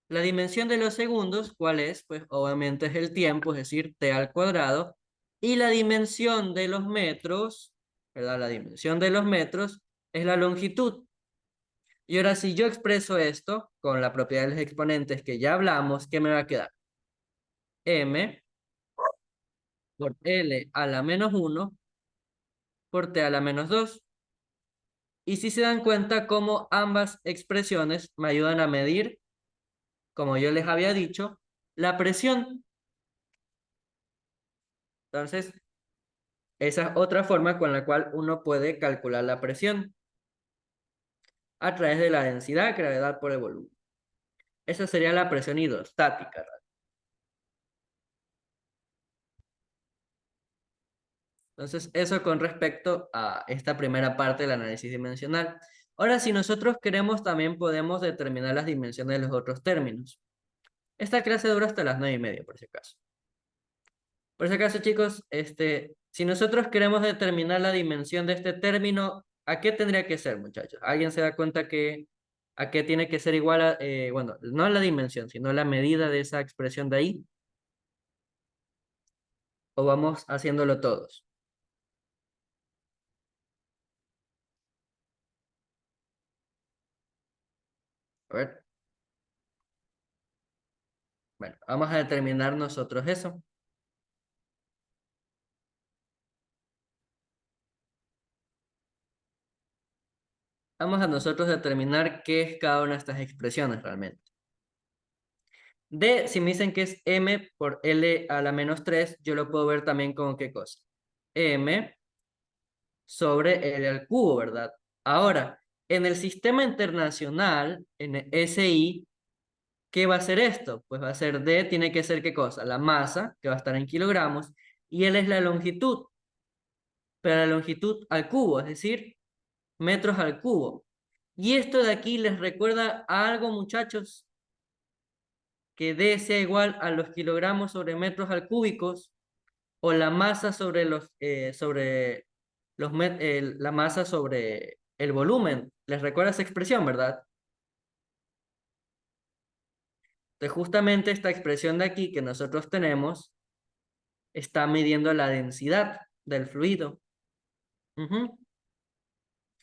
La dimensión de los segundos, ¿cuál es? Pues obviamente es el tiempo, es decir, t al cuadrado. Y la dimensión de los metros, ¿verdad? La dimensión de los metros es la longitud. Y ahora si yo expreso esto con la propiedad de los exponentes que ya hablamos, ¿qué me va a quedar? M por L a la menos 1 por T a la menos 2. Y si se dan cuenta cómo ambas expresiones me ayudan a medir, como yo les había dicho, la presión. Entonces, esa es otra forma con la cual uno puede calcular la presión a través de la densidad, gravedad por el volumen. Esa sería la presión hidrostática. Entonces, eso con respecto a esta primera parte del análisis dimensional. Ahora, si nosotros queremos, también podemos determinar las dimensiones de los otros términos. Esta clase dura hasta las 9:30, por si acaso. Por si acaso, chicos, si nosotros queremos determinar la dimensión de este término, ¿a qué tendría que ser, muchachos? ¿Alguien se da cuenta que a qué tiene que ser igual a, bueno, no la dimensión, sino la medida de esa expresión de ahí? ¿O vamos haciéndolo todos? A ver, bueno, vamos a determinar nosotros eso. Vamos a nosotros determinar qué es cada una de estas expresiones realmente. D, si me dicen que es m por L a la menos 3, yo lo puedo ver también como qué cosa. M sobre L al cubo, ¿verdad? Ahora, en el sistema internacional, en SI, ¿qué va a ser esto? Pues va a ser D, tiene que ser qué cosa, la masa, que va a estar en kilogramos, y L es la longitud, pero la longitud al cubo, es decir, metros al cubo. Y esto de aquí les recuerda a algo, muchachos, que D sea igual a los kilogramos sobre metros al cúbicos, o la masa la masa sobre el volumen. ¿Les recuerda esa expresión, verdad? Entonces, justamente esta expresión de aquí que nosotros tenemos está midiendo la densidad del fluido. Ujú.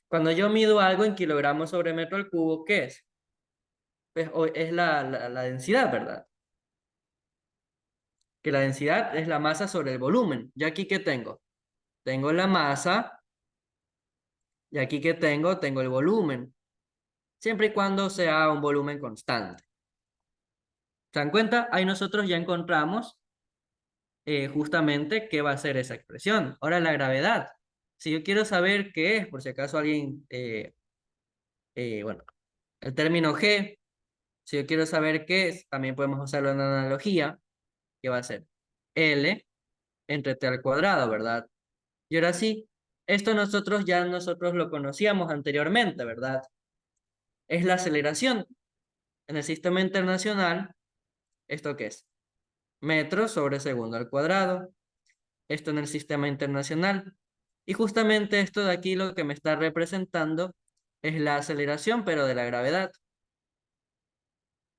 Cuando yo mido algo en kilogramos sobre metro al cubo, ¿qué es? Pues es la densidad, ¿verdad? Que la densidad es la masa sobre el volumen. ¿Yo aquí qué tengo? Tengo la masa y aquí qué tengo? Tengo el volumen. Siempre y cuando sea un volumen constante. ¿Se dan cuenta? Ahí nosotros ya encontramos justamente qué va a ser esa expresión. Ahora la gravedad. Si yo quiero saber qué es, por si acaso alguien, bueno, el término G, si yo quiero saber qué es, también podemos usarlo en analogía, que va a ser L entre T al cuadrado, ¿verdad? Y ahora sí, esto nosotros lo conocíamos anteriormente, ¿verdad? Es la aceleración. En el sistema internacional, ¿esto qué es? Metros sobre segundo al cuadrado. Esto en el sistema internacional. Y justamente esto de aquí lo que me está representando es la aceleración, pero de la gravedad.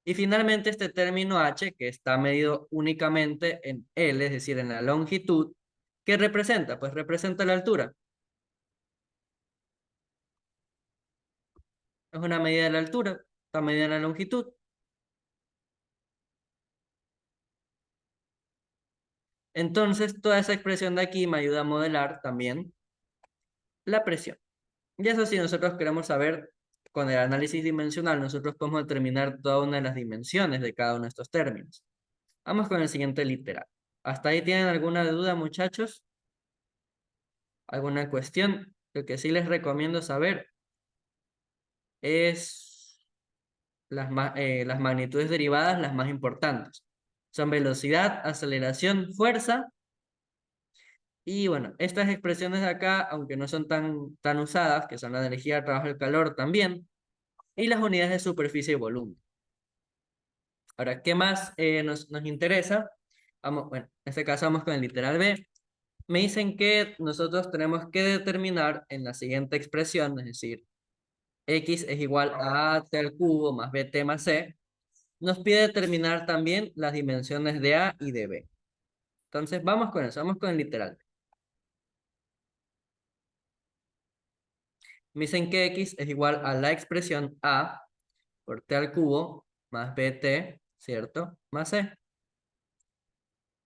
Y finalmente este término h, que está medido únicamente en L, es decir, en la longitud, ¿qué representa? Pues representa la altura. Es una medida de la altura, está medida en la longitud. Entonces, toda esa expresión de aquí me ayuda a modelar también la presión. Y eso si nosotros queremos saber, con el análisis dimensional, nosotros podemos determinar toda una de las dimensiones de cada uno de estos términos. Vamos con el siguiente literal. ¿Hasta ahí tienen alguna duda, muchachos? ¿Alguna cuestión? Lo que sí les recomiendo saber es las magnitudes derivadas, las más importantes. Son velocidad, aceleración, fuerza. Y bueno, estas expresiones de acá, aunque no son tan usadas, que son la energía, trabajo, el calor también, y las unidades de superficie y volumen. Ahora, ¿qué más nos interesa? Vamos, bueno, en este caso vamos con el literal B. Me dicen que nosotros tenemos que determinar en la siguiente expresión, es decir, x es igual a t al cubo más bt más c. Nos pide determinar también las dimensiones de a y de b. Entonces, vamos con eso, vamos con el literal. Me dicen que x es igual a la expresión a por t al cubo más bt, ¿cierto? Más c.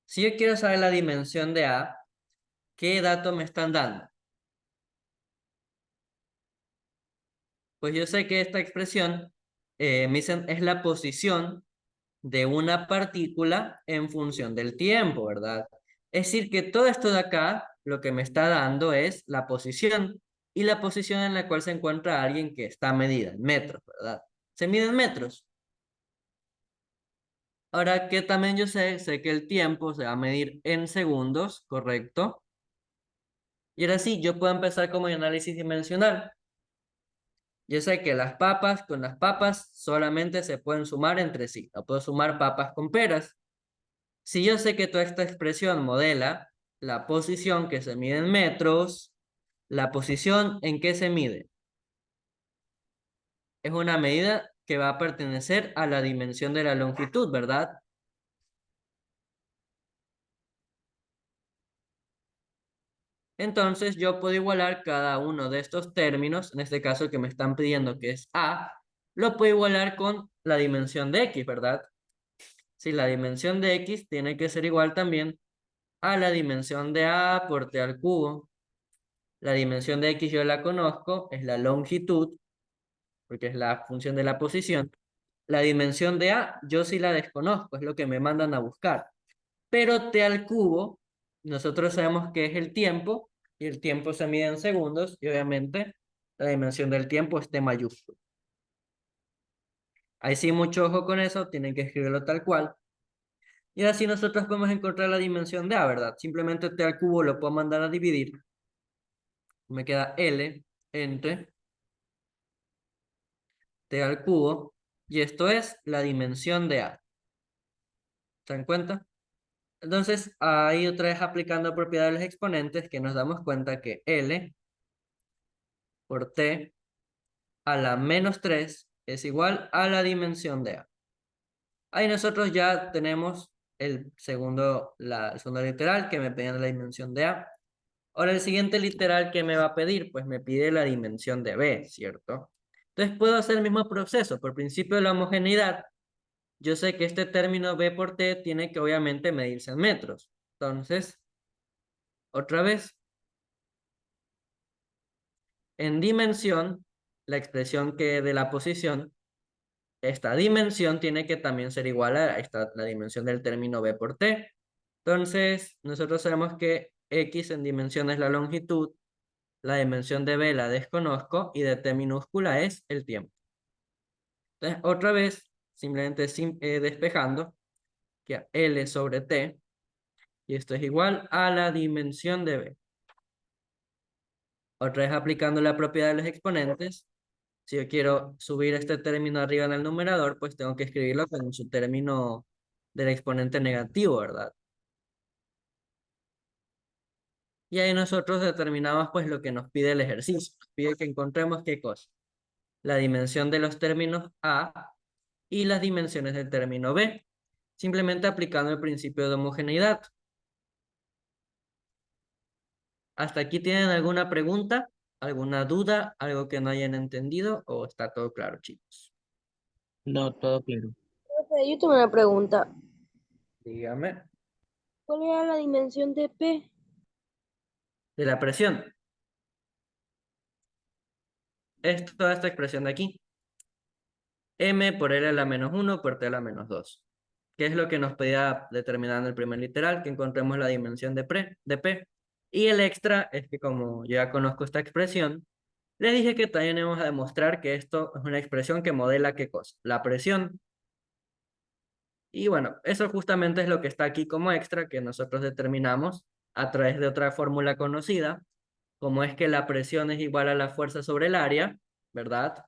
Si yo quiero saber la dimensión de a, ¿qué dato me están dando? Pues yo sé que esta expresión me dicen es la posición de una partícula en función del tiempo, ¿verdad? Es decir, que todo esto de acá lo que me está dando es la posición y la posición en la cual se encuentra alguien que está medida en metros, ¿verdad? Se mide en metros. Ahora que también yo sé que el tiempo se va a medir en segundos, ¿correcto? Y ahora sí, yo puedo empezar como análisis dimensional. Yo sé que las papas con las papas solamente se pueden sumar entre sí. No puedo sumar papas con peras. Si yo sé que toda esta expresión modela la posición que se mide en metros, la posición en que se mide es una medida que va a pertenecer a la dimensión de la longitud, ¿verdad? Entonces yo puedo igualar cada uno de estos términos, en este caso que me están pidiendo que es A, lo puedo igualar con la dimensión de X, ¿verdad? Si la dimensión de X tiene que ser igual también a la dimensión de A por T al cubo. La dimensión de X yo la conozco, es la longitud. porque es la función de la posición. La dimensión de A, yo sí la desconozco, es lo que me mandan a buscar. Pero T al cubo, nosotros sabemos que es el tiempo, y el tiempo se mide en segundos, y obviamente la dimensión del tiempo es T mayúsculo. Ahí sí, mucho ojo con eso, tienen que escribirlo tal cual. Y así nosotros podemos encontrar la dimensión de A, ¿verdad? Simplemente T al cubo lo puedo mandar a dividir. Me queda L entre T al cubo, y esto es la dimensión de A. ¿Se dan cuenta? Entonces, ahí otra vez aplicando propiedades de los exponentes, que nos damos cuenta que L por T a la menos 3 es igual a la dimensión de A. Ahí nosotros ya tenemos el segundo literal que me pedían la dimensión de A. Ahora el siguiente literal que me va a pedir, pues me pide la dimensión de B, ¿cierto? Entonces puedo hacer el mismo proceso. Por principio de la homogeneidad, yo sé que este término B por T tiene que obviamente medirse en metros. Entonces, otra vez, en dimensión, la expresión que de la posición, esta dimensión tiene que también ser igual a la dimensión del término B por T. Entonces, nosotros sabemos que X en dimensión es la longitud, la dimensión de B la desconozco y de T minúscula es el tiempo. Entonces, otra vez, simplemente despejando, que L sobre T, y esto es igual a la dimensión de B. Otra vez aplicando la propiedad de los exponentes, si yo quiero subir este término arriba en el numerador, pues tengo que escribirlo con su término del exponente negativo, ¿verdad? Y ahí nosotros determinamos pues lo que nos pide el ejercicio. Nos pide que encontremos qué cosa. La dimensión de los términos A y las dimensiones del término B. Simplemente aplicando el principio de homogeneidad. ¿Hasta aquí tienen alguna pregunta? ¿Alguna duda? ¿Algo que no hayan entendido? ¿O está todo claro, chicos? No, todo claro. Profe, yo tengo una pregunta. Dígame. ¿Cuál era la dimensión de P? De la presión. Es toda esta expresión de aquí. M por L a la menos 1 por T a la menos 2. ¿Qué es lo que nos pedía determinar en el primer literal? Que encontremos la dimensión de P. Y el extra es que como yo ya conozco esta expresión, les dije que también vamos a demostrar que esto es una expresión que modela ¿qué cosa? La presión. Y bueno, eso justamente es lo que está aquí como extra que nosotros determinamos a través de otra fórmula conocida, como es que la presión es igual a la fuerza sobre el área, ¿verdad?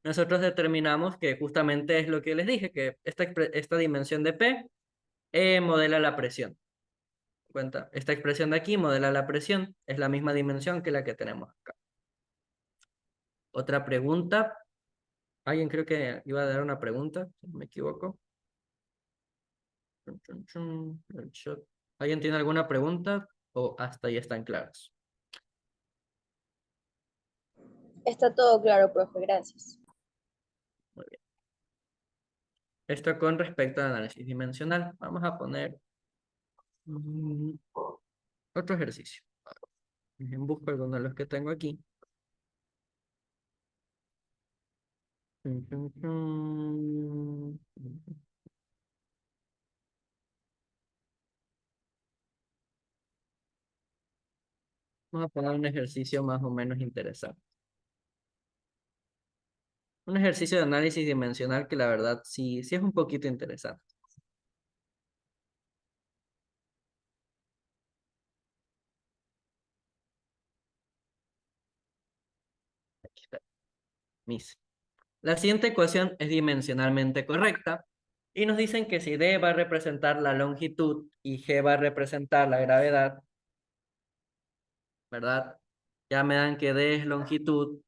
Nosotros determinamos que justamente es lo que les dije, que esta dimensión de P modela la presión. Cuenta, esta expresión de aquí modela la presión, es la misma dimensión que la que tenemos acá. Otra pregunta. Alguien creo que iba a dar una pregunta, si no me equivoco. Chun, chun, chun, el chat. ¿Alguien tiene alguna pregunta o hasta ahí están claras? Está todo claro, profe, gracias. Muy bien. Esto con respecto al análisis dimensional. Vamos a poner otro ejercicio. Busco alguno de los que tengo aquí. Chun, chun, chun. Vamos a poner un ejercicio más o menos interesante. Un ejercicio de análisis dimensional que la verdad sí es un poquito interesante. Aquí está. Mis. La siguiente ecuación es dimensionalmente correcta y nos dicen que si D va a representar la longitud y G va a representar la gravedad, ¿verdad? Ya me dan que D es longitud,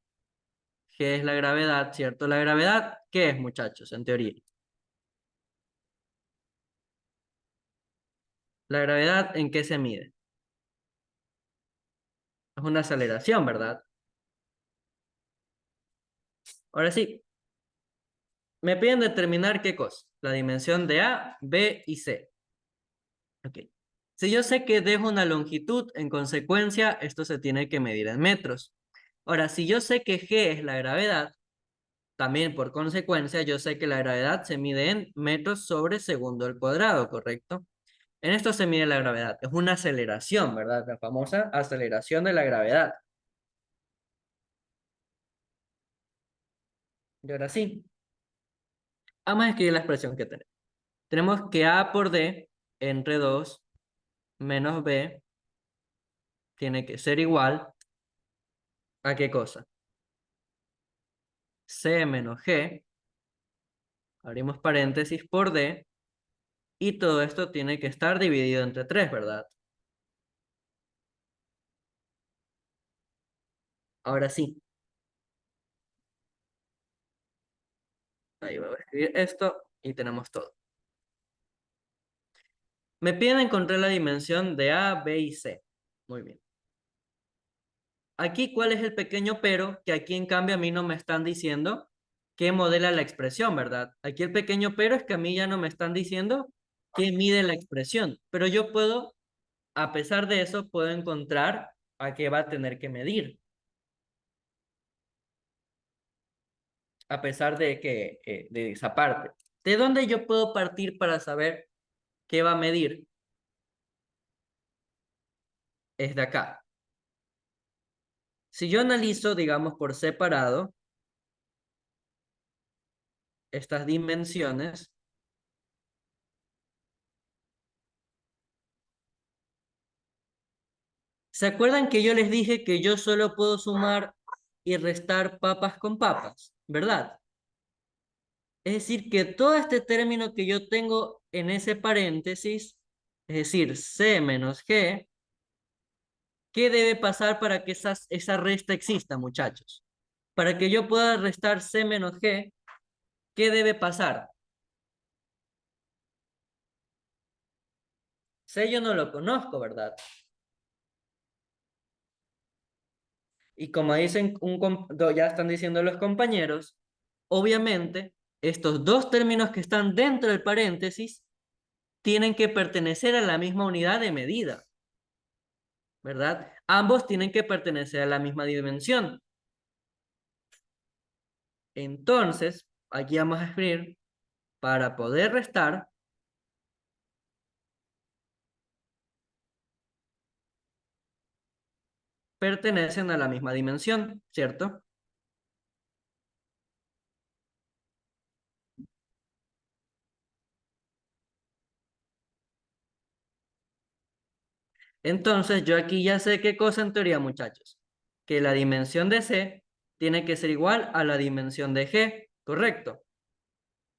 G es la gravedad, ¿cierto? La gravedad, ¿qué es, muchachos, en teoría? La gravedad, ¿en qué se mide? Es una aceleración, ¿verdad? Ahora sí, me piden determinar qué cosa. La dimensión de A, B y C. Ok. Si yo sé que D es una longitud, en consecuencia, esto se tiene que medir en metros. Ahora, si yo sé que G es la gravedad, también por consecuencia yo sé que la gravedad se mide en metros sobre segundo al cuadrado, ¿correcto? En esto se mide la gravedad. Es una aceleración, ¿verdad? La famosa aceleración de la gravedad. Y ahora sí, vamos a escribir la expresión que tenemos. Tenemos que A por D entre 2 menos B tiene que ser igual a ¿qué cosa? C menos G, abrimos paréntesis por D, y todo esto tiene que estar dividido entre 3, ¿verdad? Ahora sí. Ahí voy a escribir esto y tenemos todo. Me piden encontrar la dimensión de A, B y C. Muy bien. Aquí, ¿cuál es el pequeño pero? Que aquí en cambio a mí no me están diciendo qué modela la expresión, ¿verdad? Aquí el pequeño pero es que a mí ya no me están diciendo qué mide la expresión. Pero yo puedo, a pesar de eso, puedo encontrar a qué va a tener que medir. A pesar de que, de esa parte. ¿De dónde yo puedo partir para saber qué va a medir? Es de acá. Si yo analizo, digamos, por separado, estas dimensiones, ¿se acuerdan que yo les dije que yo solo puedo sumar y restar papas con papas? ¿Verdad? Es decir, que todo este término que yo tengo en ese paréntesis, es decir, C menos G, ¿qué debe pasar para que esa resta exista, muchachos? Para que yo pueda restar C menos G, ¿qué debe pasar? C yo no lo conozco, ¿verdad? Y como dicen, ya están diciendo los compañeros, obviamente, estos dos términos que están dentro del paréntesis tienen que pertenecer a la misma unidad de medida, ¿verdad? Ambos tienen que pertenecer a la misma dimensión. Entonces, aquí vamos a escribir, para poder restar, pertenecen a la misma dimensión, ¿cierto? Entonces, yo aquí ya sé qué cosa en teoría, muchachos. Que la dimensión de C tiene que ser igual a la dimensión de G, ¿correcto?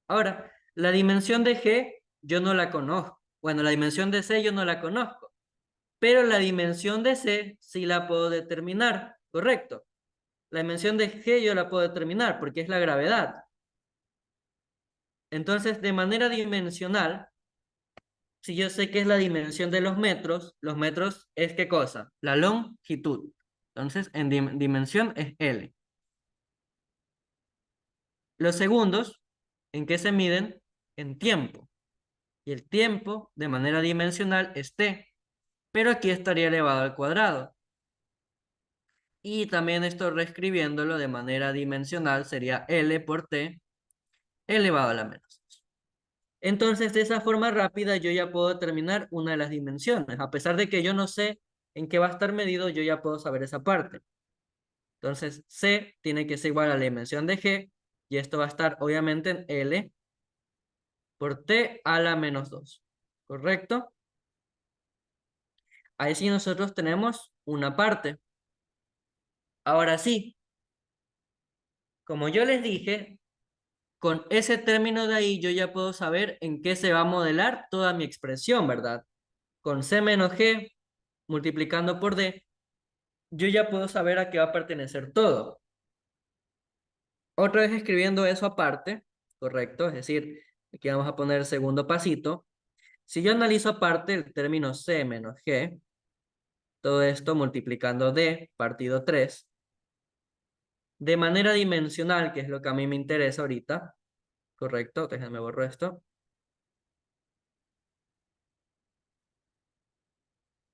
Ahora, la dimensión de G yo no la conozco. Bueno, la dimensión de C yo no la conozco. Pero la dimensión de C sí la puedo determinar, ¿correcto? La dimensión de G yo la puedo determinar porque es la gravedad. Entonces, de manera dimensional, si yo sé que es la dimensión de los metros es ¿qué cosa? La longitud. Entonces, en dimensión es L. Los segundos, ¿en qué se miden? En tiempo. Y el tiempo, de manera dimensional, es T. Pero aquí estaría elevado al cuadrado. Y también esto reescribiéndolo de manera dimensional sería L por T elevado a la menos 2. Entonces, de esa forma rápida yo ya puedo determinar una de las dimensiones. A pesar de que yo no sé en qué va a estar medido, yo ya puedo saber esa parte. Entonces, C tiene que ser igual a la dimensión de G, y esto va a estar obviamente en L por T a la menos 2. ¿Correcto? Ahí sí nosotros tenemos una parte. Ahora sí, como yo les dije, con ese término de ahí yo ya puedo saber en qué se va a modelar toda mi expresión, ¿verdad? Con C menos G multiplicando por D, yo ya puedo saber a qué va a pertenecer todo. Otra vez escribiendo eso aparte, ¿correcto? Es decir, aquí vamos a poner el segundo pasito. Si yo analizo aparte el término C menos G, todo esto multiplicando D partido 3, de manera dimensional, que es lo que a mí me interesa ahorita, ¿correcto? Déjenme borro esto.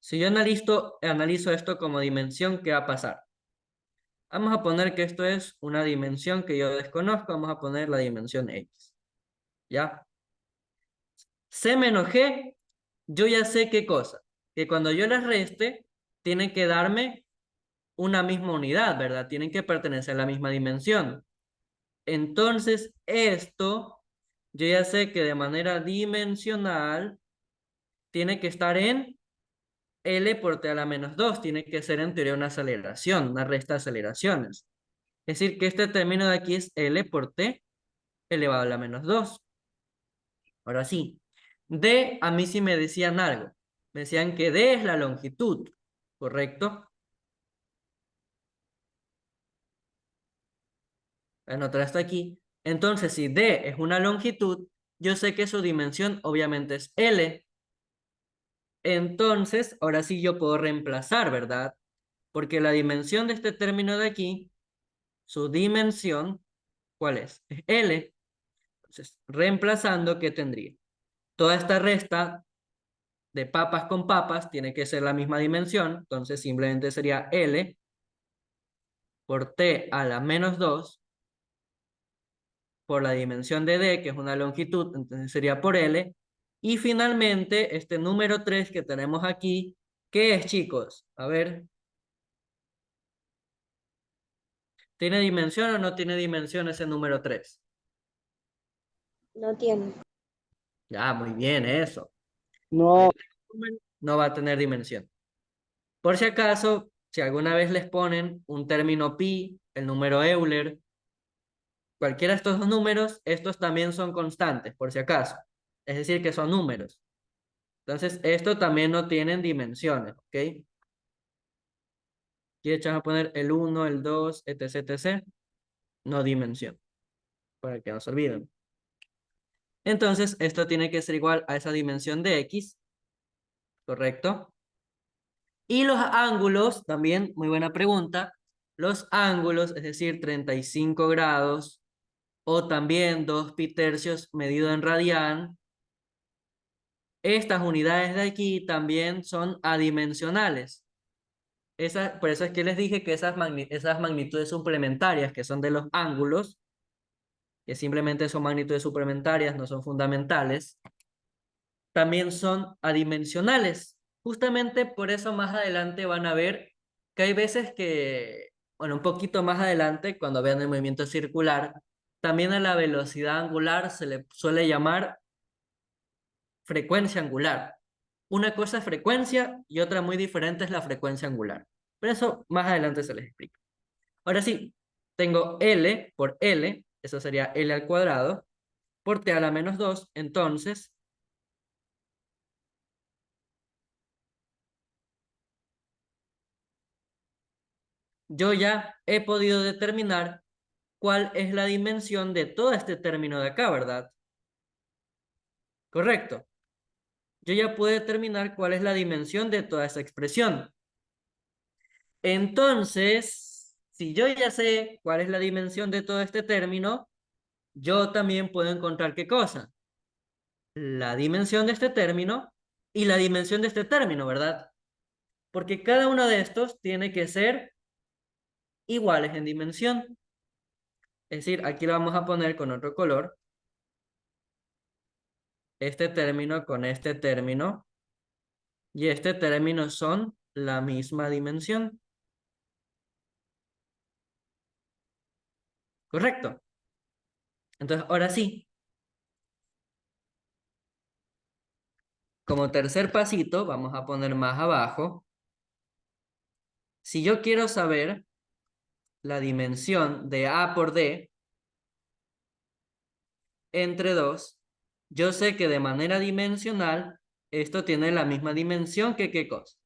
Si yo analizo esto como dimensión, ¿qué va a pasar? Vamos a poner que esto es una dimensión que yo desconozco. Vamos a poner la dimensión X. ¿Ya? C menos G, yo ya sé qué cosa. Que cuando yo las reste, tienen que darme una misma unidad, ¿verdad? Tienen que pertenecer a la misma dimensión. Entonces, esto, yo ya sé que de manera dimensional tiene que estar en L por T a la menos 2. Tiene que ser en teoría una aceleración, una resta de aceleraciones. Es decir, que este término de aquí es L por T elevado a la menos 2. Ahora sí, D, a mí sí me decían algo. Me decían que D es la longitud, ¿correcto? Anotar hasta aquí. Entonces, si D es una longitud, yo sé que su dimensión obviamente es L. Entonces, ahora sí yo puedo reemplazar, ¿verdad? Porque la dimensión de este término de aquí, su dimensión, ¿cuál es? Es L. Entonces, reemplazando, ¿qué tendría? Toda esta resta de papas con papas tiene que ser la misma dimensión. Entonces, simplemente sería L por T a la menos 2 por la dimensión de D, que es una longitud, entonces sería por L. Y finalmente, este número 3 que tenemos aquí, ¿qué es, chicos? A ver, ¿tiene dimensión o no tiene dimensión ese número 3? No tiene. Ya, muy bien, eso. No, Este número no va a tener dimensión. Por si acaso, si alguna vez les ponen un término pi, el número Euler, cualquiera de estos dos números, estos también son constantes, por si acaso. Es decir, que son números. Entonces, esto también no tienen dimensiones, ¿ok? Aquí echamos a poner el 1, el 2, etc, etc. No dimensión, para que no se olviden. Entonces, esto tiene que ser igual a esa dimensión de X, ¿correcto? Y los ángulos, también, muy buena pregunta. Los ángulos, es decir, 35 grados, o también 2 pi tercios medido en radian. Estas unidades de aquí también son adimensionales. Por eso es que les dije que esas magnitudes suplementarias, que son de los ángulos, que simplemente son magnitudes suplementarias, no son fundamentales, también son adimensionales. Justamente por eso más adelante van a ver que hay veces que, bueno, un poquito más adelante, cuando vean el movimiento circular, también a la velocidad angular se le suele llamar frecuencia angular. Una cosa es frecuencia y otra muy diferente es la frecuencia angular. Pero eso más adelante se les explica. Ahora sí, tengo L por L, eso sería L al cuadrado, por T a la menos 2, entonces yo ya he podido determinar cuál es la dimensión de todo este término de acá, ¿verdad? Correcto. Yo ya puedo determinar cuál es la dimensión de toda esa expresión. Entonces, si yo ya sé cuál es la dimensión de todo este término, yo también puedo encontrar ¿qué cosa? La dimensión de este término y la dimensión de este término, ¿verdad? Porque cada uno de estos tiene que ser iguales en dimensión. Es decir, aquí lo vamos a poner con otro color. Este término con este término y este término son la misma dimensión. ¿Correcto? Entonces, ahora sí, como tercer pasito, vamos a poner más abajo. Si yo quiero saber la dimensión de A por D entre 2, yo sé que de manera dimensional esto tiene la misma dimensión que ¿qué cosa?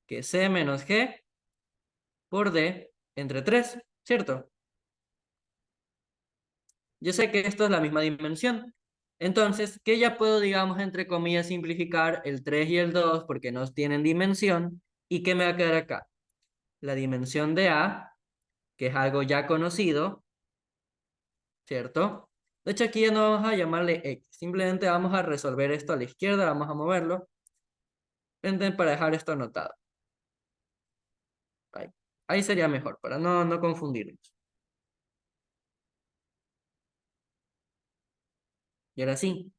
Que C menos G por D entre 3, ¿cierto? Yo sé que esto es la misma dimensión. Entonces, que ya puedo, digamos, entre comillas, simplificar el 3 y el 2 porque no tienen dimensión. ¿Y qué me va a quedar acá? La dimensión de A, que es algo ya conocido, ¿cierto? De hecho, aquí ya no vamos a llamarle X. Simplemente vamos a resolver esto a la izquierda, vamos a moverlo. Para dejar esto anotado. Ahí. Ahí sería mejor, para no confundirnos. Y ahora sí.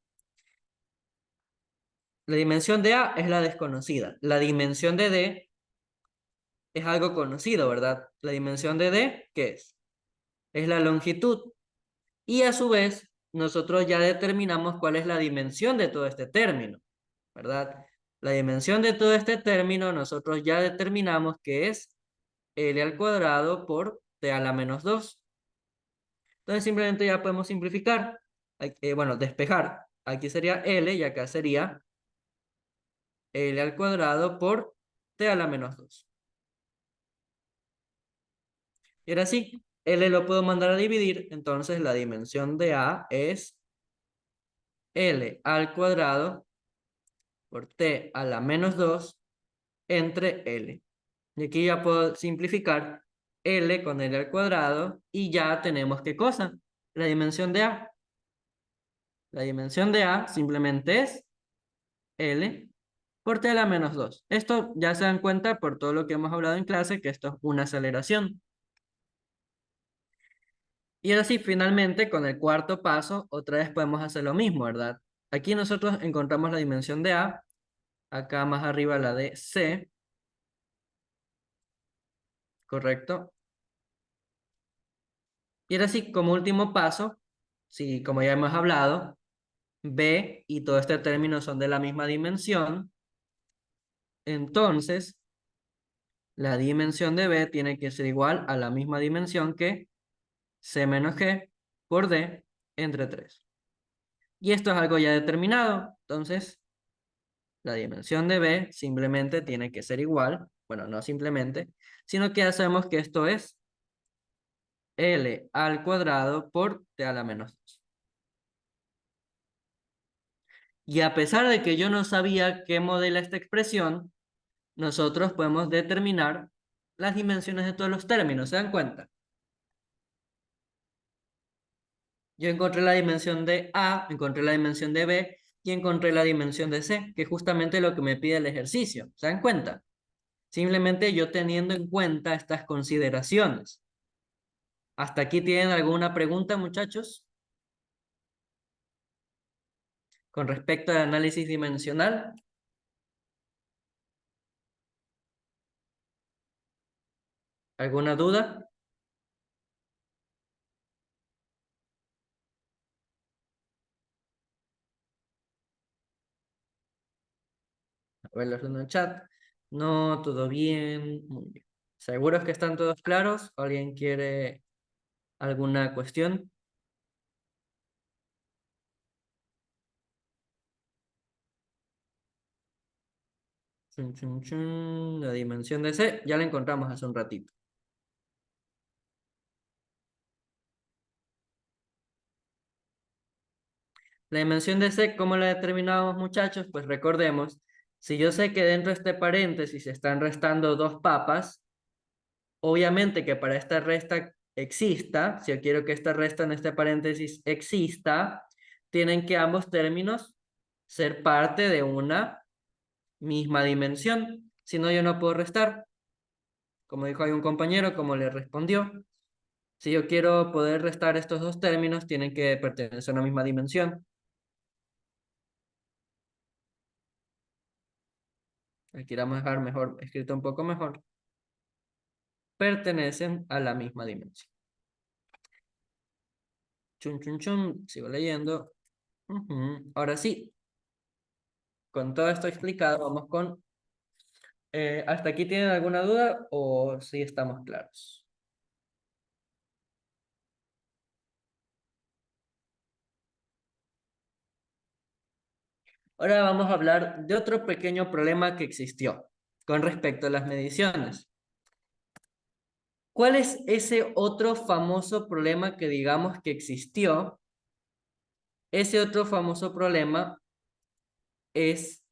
La dimensión de A es la desconocida. La dimensión de D es algo conocido, ¿verdad? La dimensión de D, ¿qué es? Es la longitud. Y a su vez, nosotros ya determinamos cuál es la dimensión de todo este término, ¿verdad? La dimensión de todo este término, nosotros ya determinamos que es L al cuadrado por T a la menos 2. Entonces simplemente ya podemos simplificar, bueno, despejar. Aquí sería L y acá sería L al cuadrado por T a la menos 2. Y ahora sí, L lo puedo mandar a dividir, entonces la dimensión de A es L al cuadrado por T a la menos 2 entre L. Y aquí ya puedo simplificar L con L al cuadrado y ya tenemos ¿qué cosa? La dimensión de A. La dimensión de A simplemente es L por T a la menos 2. Esto ya se dan cuenta por todo lo que hemos hablado en clase, que esto es una aceleración. Y ahora sí, finalmente, con el cuarto paso, otra vez podemos hacer lo mismo, ¿verdad? Aquí nosotros encontramos la dimensión de A, acá más arriba la de C, ¿correcto? Y ahora sí, como último paso, sí, como ya hemos hablado, B y todo este término son de la misma dimensión, entonces la dimensión de B tiene que ser igual a la misma dimensión que C menos G por D entre 3. Y esto es algo ya determinado, entonces la dimensión de B simplemente tiene que ser igual, bueno, no simplemente, sino que ya sabemos que esto es L al cuadrado por T a la menos 2. Y a pesar de que yo no sabía qué modela esta expresión, nosotros podemos determinar las dimensiones de todos los términos, ¿se dan cuenta? Yo encontré la dimensión de A, encontré la dimensión de B y encontré la dimensión de C, que es justamente lo que me pide el ejercicio, ¿se dan cuenta? Simplemente yo teniendo en cuenta estas consideraciones. ¿Hasta aquí tienen alguna pregunta, muchachos? Con respecto al análisis dimensional. ¿Alguna duda? A verlos en el chat. No, todo bien. Muy bien. ¿Seguros que están todos claros? ¿Alguien quiere alguna cuestión? Chun, chun, chun. La dimensión de C, ya la encontramos hace un ratito. La dimensión de C, ¿cómo la determinamos, muchachos? Pues recordemos, si yo sé que dentro de este paréntesis se están restando dos papas, obviamente que para esta resta exista, si yo quiero que esta resta en este paréntesis exista, tienen que ambos términos ser parte de una misma dimensión. Si no, yo no puedo restar. Como dijo ahí un compañero, como le respondió. Si yo quiero poder restar estos dos términos, tienen que pertenecer a una misma dimensión. Aquí vamos a dejar mejor, escrito un poco mejor. Pertenecen a la misma dimensión. Chun, chun, chun. Sigo leyendo. Ahora sí, con todo esto explicado, vamos con... ¿hasta aquí tienen alguna duda o sí estamos claros? Ahora vamos a hablar de otro pequeño problema que existió con respecto a las mediciones. ¿Cuál es ese otro famoso problema que digamos que existió? Ese otro famoso problema es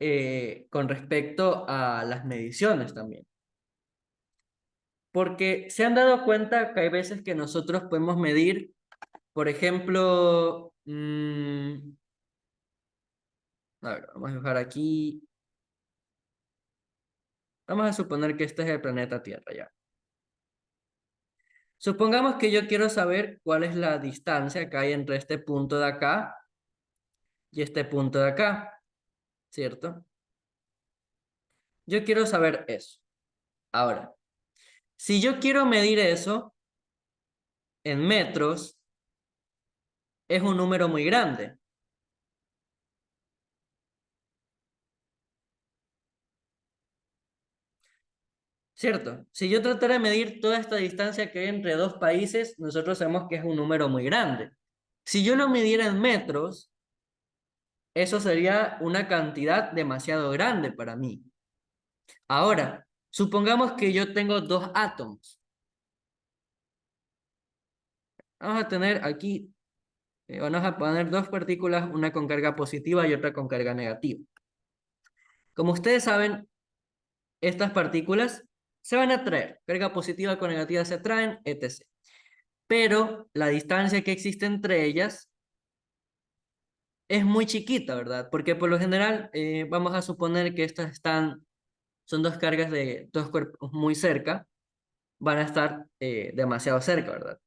con respecto a las mediciones también. Porque se han dado cuenta que hay veces que nosotros podemos medir, por ejemplo, a ver, vamos a dejar aquí. Vamos a suponer que este es el planeta Tierra ya. Supongamos que yo quiero saber cuál es la distancia que hay entre este punto de acá y este punto de acá, ¿cierto? Yo quiero saber eso. Ahora, si yo quiero medir eso en metros, es un número muy grande. ¿Cierto? Si yo tratara de medir toda esta distancia que hay entre dos países, nosotros sabemos que es un número muy grande. Si yo lo midiera en metros, eso sería una cantidad demasiado grande para mí. Ahora, supongamos que yo tengo dos átomos. Vamos a tener aquí, vamos a poner dos partículas, una con carga positiva y otra con carga negativa. Como ustedes saben, estas partículas se van a atraer. Carga positiva con negativa se atraen, etc. Pero la distancia que existe entre ellas es muy chiquita, ¿verdad? Porque por lo general vamos a suponer que son dos cargas de dos cuerpos muy cerca, van a estar demasiado cerca, ¿verdad?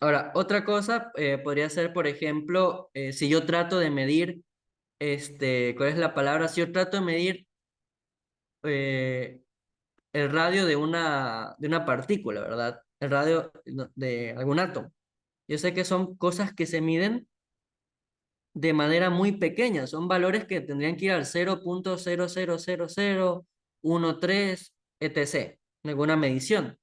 Ahora, otra cosa podría ser, por ejemplo, si yo trato de medir, ¿cuál es la palabra? Si yo trato de medir eh, el radio de una partícula, ¿verdad? El radio de algún átomo. Yo sé que son cosas que se miden de manera muy pequeña, son valores que tendrían que ir al 0.00013, etc., en alguna medición.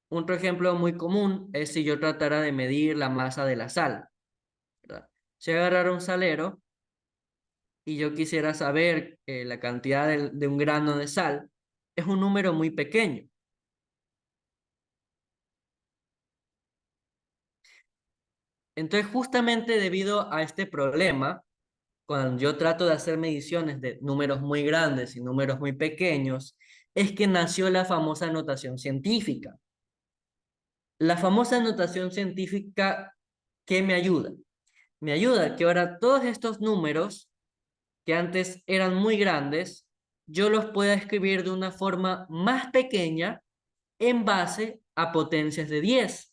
Otro ejemplo muy común es si yo tratara de medir la masa de la sal, ¿verdad? Si agarrara un salero y yo quisiera saber la cantidad de un grano de sal, es un número muy pequeño. Entonces, justamente debido a este problema, cuando yo trato de hacer mediciones de números muy grandes y números muy pequeños, es que nació la famosa notación científica. La famosa notación científica, ¿qué me ayuda? Me ayuda que ahora todos estos números que antes eran muy grandes, yo los pueda escribir de una forma más pequeña en base a potencias de 10.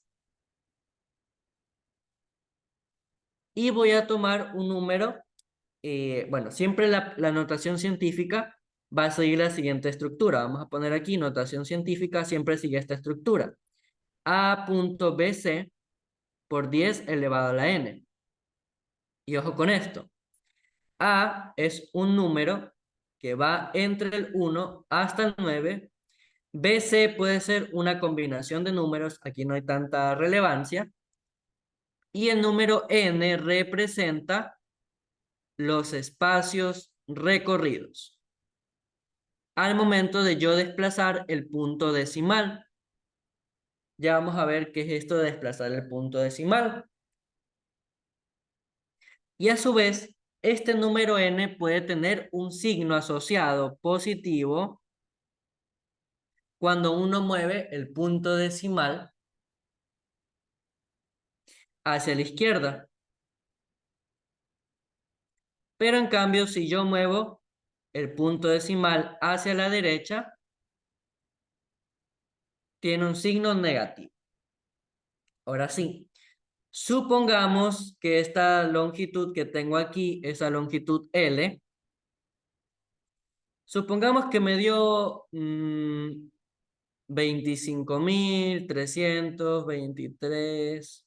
Y voy a tomar un número, bueno, siempre la notación científica va a seguir la siguiente estructura. Vamos a poner aquí notación científica, siempre sigue esta estructura. A.BC por 10 elevado a la n. Y ojo con esto. A es un número que va entre el 1 hasta el 9. BC puede ser una combinación de números, aquí no hay tanta relevancia. Y el número n representa los espacios recorridos al momento de yo desplazar el punto decimal. Ya vamos a ver qué es esto de desplazar el punto decimal. Y a su vez, este número n puede tener un signo asociado positivo cuando uno mueve el punto decimal hacia la izquierda. Pero en cambio, si yo muevo el punto decimal hacia la derecha, tiene un signo negativo. Ahora sí, supongamos que esta longitud que tengo aquí, esa longitud L, supongamos que me dio 25.323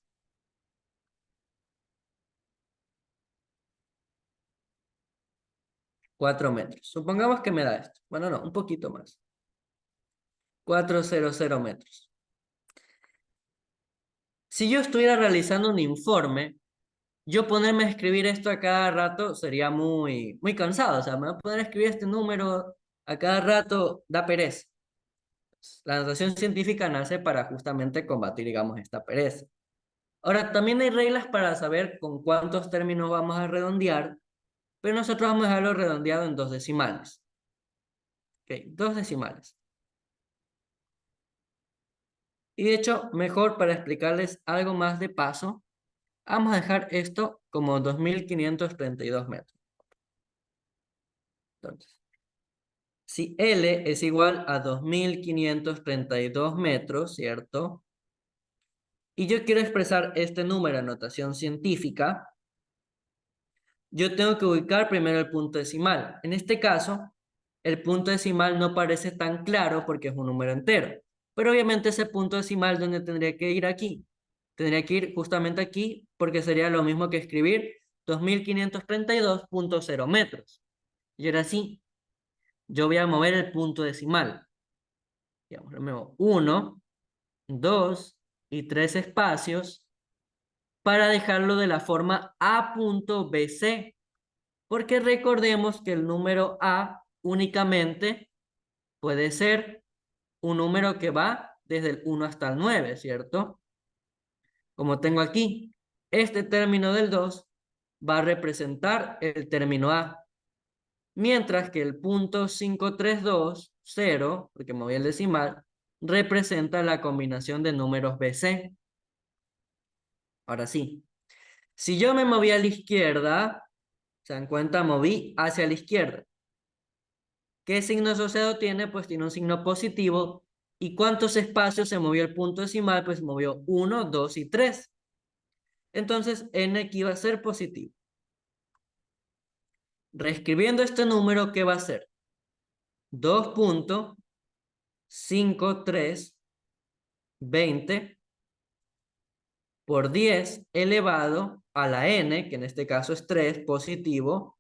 4 metros. Supongamos que me da esto. Bueno, no, un poquito más. 400 metros. Si yo estuviera realizando un informe, yo ponerme a escribir esto a cada rato sería muy cansado. O sea, me voy a poner a escribir este número a cada rato, da pereza. La notación científica nace para justamente combatir, digamos, esta pereza. Ahora, también hay reglas para saber con cuántos términos vamos a redondear, pero nosotros vamos a dejarlo redondeado en 2 decimales. Ok, 2 decimales. Y de hecho, mejor para explicarles algo más de paso, vamos a dejar esto como 2.532 metros. Entonces, Si L es igual a 2532 metros, ¿cierto? Y yo quiero expresar este número en notación científica, yo tengo que ubicar primero el punto decimal. En este caso, el punto decimal no parece tan claro porque es un número entero. Pero obviamente ese punto decimal, ¿dónde tendría que ir? Aquí. Tendría que ir justamente aquí porque sería lo mismo que escribir 2532.0 metros. Y ahora sí, yo voy a mover el punto decimal. Digamos, lo muevo 1, 2 y 3 espacios para dejarlo de la forma A.BC. Porque recordemos que el número A únicamente puede ser un número que va desde el 1 hasta el 9, ¿cierto? Como tengo aquí, este término del 2 va a representar el término A, mientras que el punto 5320, porque me voy al decimal, representa la combinación de números BC. Ahora sí, si yo me moví a la izquierda, se dan cuenta, moví hacia la izquierda. ¿Qué signo asociado tiene? Pues tiene un signo positivo. ¿Y cuántos espacios se movió el punto decimal? Pues movió 1, 2 y 3. Entonces, n aquí va a ser positivo. Reescribiendo este número, ¿qué va a ser? 2.5320 por 10 elevado a la n, que en este caso es 3, positivo,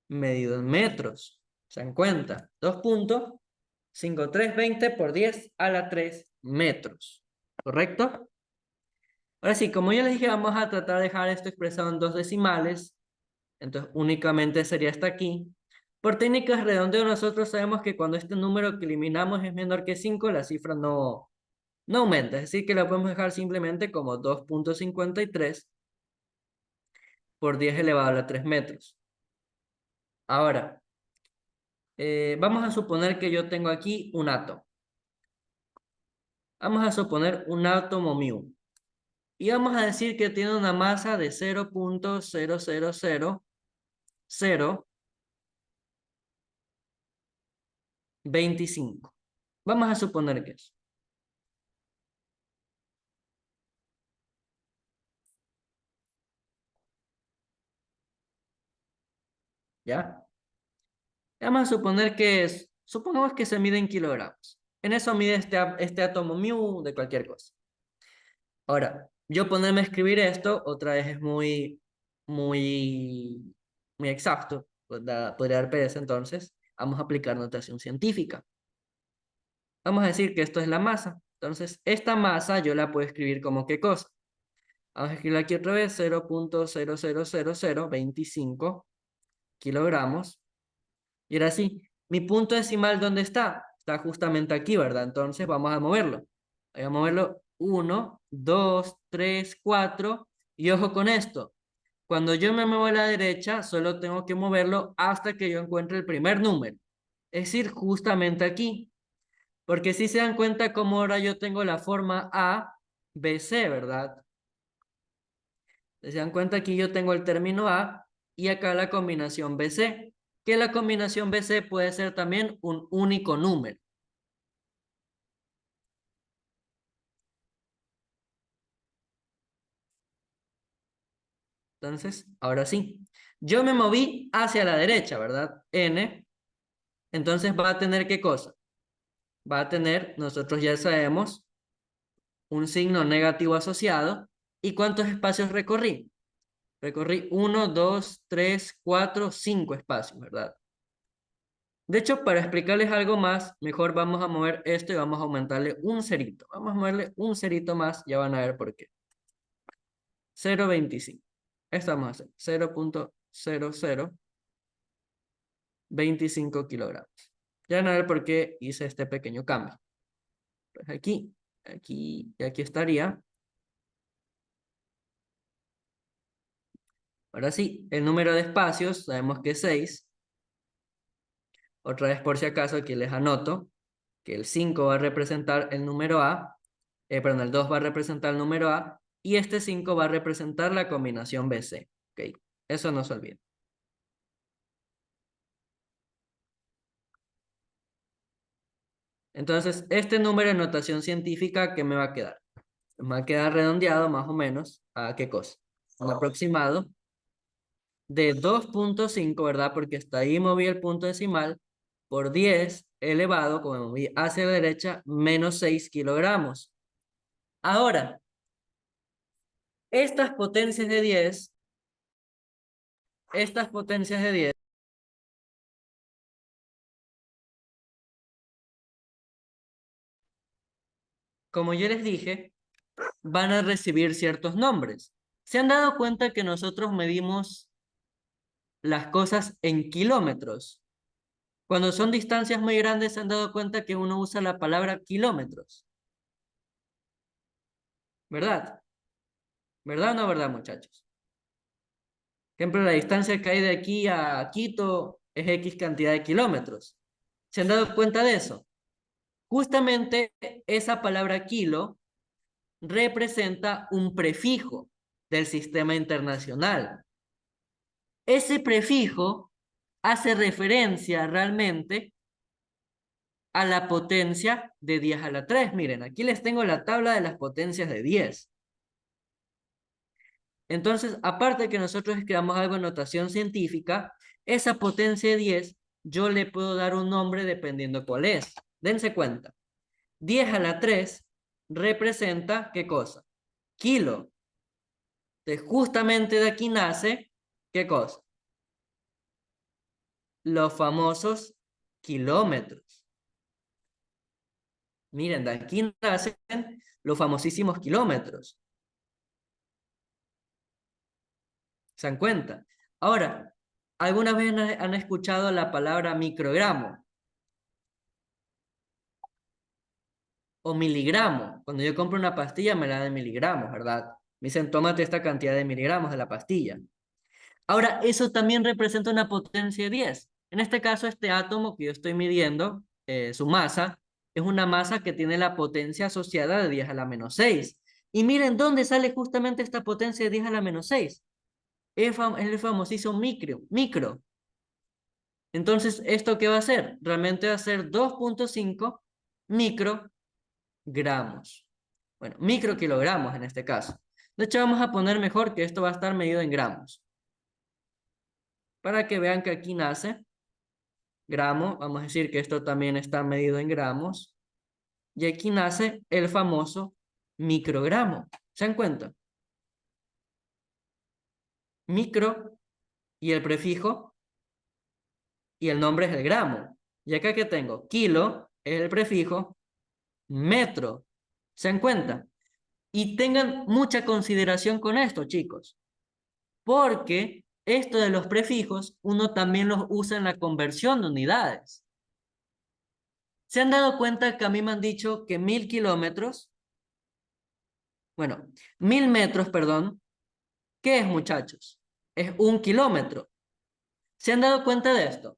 medido en metros. ¿Se dan cuenta? 2.5320 por 10 a la 3 metros. ¿Correcto? Ahora sí, como ya les dije, vamos a tratar de dejar esto expresado en 2 decimales. Entonces, únicamente sería hasta aquí. Por técnicas redondeo, nosotros sabemos que cuando este número que eliminamos es menor que 5, la cifra no aumenta. Es decir, que la podemos dejar simplemente como 2.53 por 10 elevado a la 3 metros. Ahora, vamos a suponer que yo tengo aquí un átomo. Vamos a suponer un átomo μ. Y vamos a decir que tiene una masa de 0.00025. Vamos a suponer que es. ¿Ya? Vamos a suponer que es, supongamos que se mide en kilogramos. En eso mide este átomo μ de cualquier cosa. Ahora, yo ponerme a escribir esto, otra vez es muy exacto. Podría dar pereza, entonces vamos a aplicar notación científica. Vamos a decir que esto es la masa. Entonces, esta masa yo la puedo escribir como qué cosa. Vamos a escribir aquí otra vez 0.00025 kilogramos. Y ahora sí, mi punto decimal, ¿dónde está? Está justamente aquí, ¿verdad? Entonces vamos a moverlo. Voy a moverlo 1, 2, 3, 4. Y ojo con esto. Cuando yo me muevo a la derecha, solo tengo que moverlo hasta que yo encuentre el primer número. Es decir, justamente aquí. Porque si se dan cuenta como ahora yo tengo la forma A, B, C, ¿verdad? Se dan cuenta aquí yo tengo el término A y acá la combinación BC, que la combinación BC puede ser también un único número. Entonces, ahora sí, yo me moví hacia la derecha, ¿verdad? N, entonces va a tener ¿qué cosa? Va a tener, nosotros ya sabemos, un signo negativo asociado. ¿Y cuántos espacios recorrí? Recorrí 1, 2, 3, 4, 5 espacios, ¿verdad? De hecho, para explicarles algo más, mejor vamos a mover esto y vamos a aumentarle un cerito. Vamos a moverle un cerito más, ya van a ver por qué. 0.25. Esto vamos a hacer 0.0025 kilogramos. Ya van a ver por qué hice este pequeño cambio. Pues aquí y aquí estaría. Ahora sí, el número de espacios, sabemos que es 6. Otra vez por si acaso, aquí les anoto que el 5 va a representar el número A, perdón, el 2 va a representar el número A, y este 5 va a representar la combinación BC. Ok, eso no se olvide. Entonces, este número en notación científica, ¿qué me va a quedar? Me va a quedar redondeado más o menos ¿a qué cosa? Un aproximado de 2.5, ¿verdad? Porque hasta ahí moví el punto decimal por 10 elevado, como me moví hacia la derecha, menos 6 kilogramos. Ahora, estas potencias de 10, como yo les dije, van a recibir ciertos nombres. ¿Se han dado cuenta que nosotros medimos las cosas en kilómetros? Cuando son distancias muy grandes, ¿se han dado cuenta que uno usa la palabra kilómetros? ¿Verdad? ¿Verdad o no verdad, muchachos? Por ejemplo, la distancia que hay de aquí a Quito es X cantidad de kilómetros. ¿Se han dado cuenta de eso? Justamente esa palabra kilo representa un prefijo del sistema internacional. Ese prefijo hace referencia realmente a la potencia de 10 a la 3. Miren, aquí les tengo la tabla de las potencias de 10. Entonces, aparte de que nosotros escribamos algo en notación científica, esa potencia de 10, yo le puedo dar un nombre dependiendo cuál es. Dense cuenta. 10 a la 3 representa, ¿qué cosa? Kilo. Entonces, justamente de aquí nace, ¿qué cosa? Los famosos kilómetros. Miren, de aquí nacen los famosísimos kilómetros. ¿Se dan cuenta? Ahora, ¿alguna vez han escuchado la palabra microgramo o miligramo? Cuando yo compro una pastilla me la dan en miligramos, ¿verdad? Me dicen, tómate esta cantidad de miligramos de la pastilla. Ahora, eso también representa una potencia de 10. En este caso, este átomo que yo estoy midiendo, su masa, es una masa que tiene la potencia asociada de 10 a la menos 6. Y miren dónde sale justamente esta potencia de 10 a la menos 6. Es el famosísimo micro. Entonces, ¿esto qué va a hacer? Realmente va a ser 2.5 microgramos. Bueno, microkilogramos en este caso. De hecho, vamos a poner mejor que esto va a estar medido en gramos. Para que vean que aquí nace gramo, vamos a decir que esto también está medido en gramos. Y aquí nace el famoso microgramo. ¿Se dan cuenta? Micro y el prefijo y el nombre es el gramo. Y acá que tengo, kilo es el prefijo, metro. ¿Se dan cuenta? Y tengan mucha consideración con esto, chicos, porque esto de los prefijos uno también los usa en la conversión de unidades. ¿Se han dado cuenta que a mí me han dicho que 1000 kilómetros, bueno, 1000 metros, perdón, ¿qué es, muchachos? Es 1 kilómetro. ¿Se han dado cuenta de esto?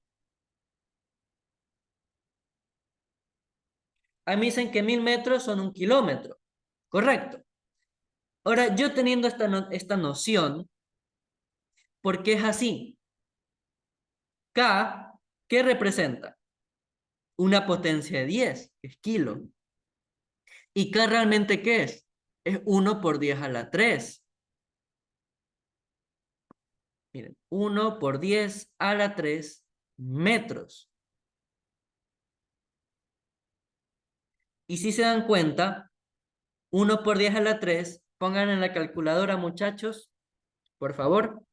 A mí dicen que 1000 metros son 1 kilómetro. Correcto. Ahora, yo teniendo esta noción, ¿por qué es así? K, ¿qué representa? Una potencia de 10, que es kilo. ¿Y K realmente qué es? Es 1 por 10 a la 3. Miren, 1 por 10 a la 3 metros. Y si se dan cuenta, 1 por 10 a la 3, pongan en la calculadora, muchachos, por favor.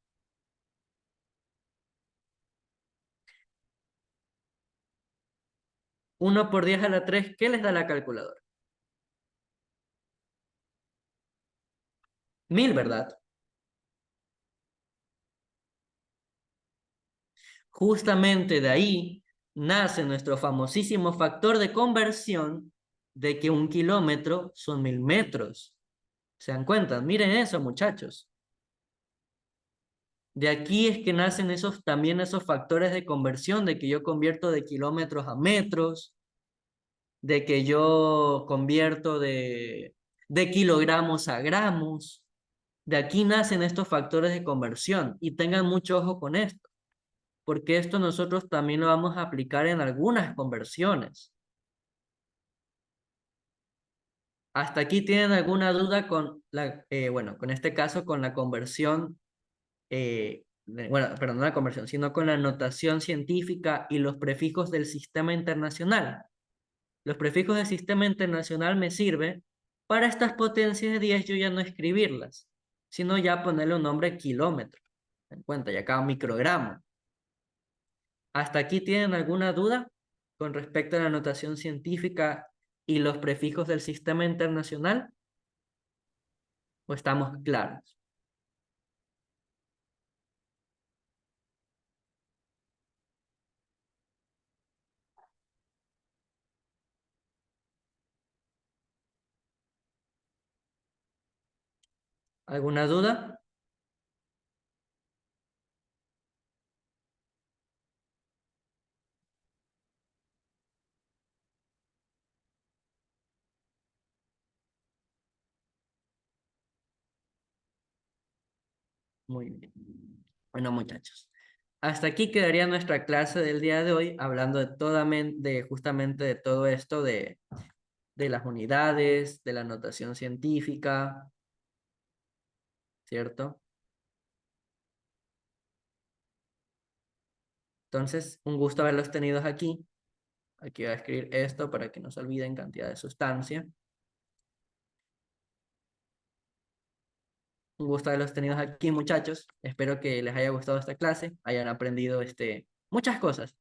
1 por 10 a la 3, ¿qué les da la calculadora? 1000, ¿verdad? Justamente de ahí nace nuestro famosísimo factor de conversión de que 1 kilómetro son 1000 metros. ¿Se dan cuenta? Miren eso, muchachos. De aquí es que nacen también esos factores de conversión, de que yo convierto de kilómetros a metros, de que yo convierto de kilogramos a gramos. De aquí nacen estos factores de conversión y tengan mucho ojo con esto, porque esto nosotros también lo vamos a aplicar en algunas conversiones. ¿Hasta aquí tienen alguna duda con bueno, con este caso, con la conversión, bueno, perdón, no la conversión, sino con la notación científica y los prefijos del sistema internacional? Los prefijos del sistema internacional me sirven para estas potencias de 10 yo ya no escribirlas, sino ya ponerle un nombre kilómetro. En cuenta, ya cada microgramo. ¿Hasta aquí tienen alguna duda con respecto a la notación científica y los prefijos del sistema internacional? ¿O estamos claros? ¿Alguna duda? Muy bien. Bueno, muchachos, hasta aquí quedaría nuestra clase del día de hoy, hablando de justamente de todo esto de las unidades, de la notación científica, ¿cierto? Entonces, un gusto haberlos tenido aquí. Aquí voy a escribir esto para que no se olviden cantidad de sustancia. Un gusto haberlos tenido aquí, muchachos. Espero que les haya gustado esta clase, hayan aprendido muchas cosas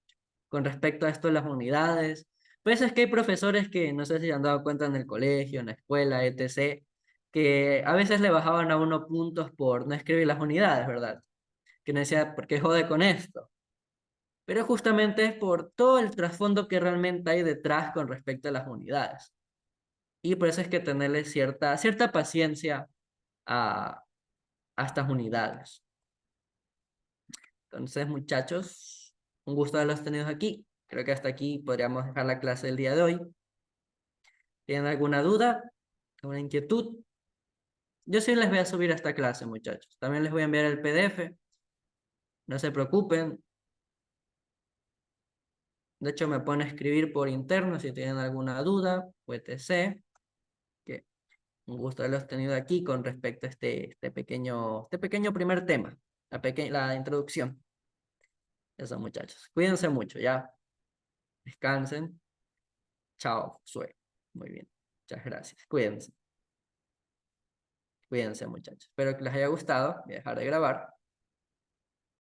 con respecto a esto de las unidades. Pues es que hay profesores que no sé si se han dado cuenta en el colegio, en la escuela, etc., que a veces le bajaban a uno puntos por no escribir las unidades, ¿verdad? Que no decía, ¿por qué jode con esto? Pero justamente es por todo el trasfondo que realmente hay detrás con respecto a las unidades. Y por eso es que tenerle cierta paciencia a, a estas unidades. Entonces, muchachos, un gusto haberlos tenido aquí. Creo que hasta aquí podríamos dejar la clase del día de hoy. ¿Tienen alguna duda? ¿Alguna inquietud? Yo sí les voy a subir a esta clase, muchachos. También les voy a enviar el PDF. No se preocupen. De hecho, me pone a escribir por interno si tienen alguna duda, o etc. Que un gusto haberlos tenido aquí con respecto a este pequeño primer tema, la introducción. Eso, muchachos. Cuídense mucho, ya. Descansen. Chao, Sue. Muy bien. Muchas gracias. Cuídense. Cuídense, muchachos. Espero que les haya gustado. Voy a dejar de grabar.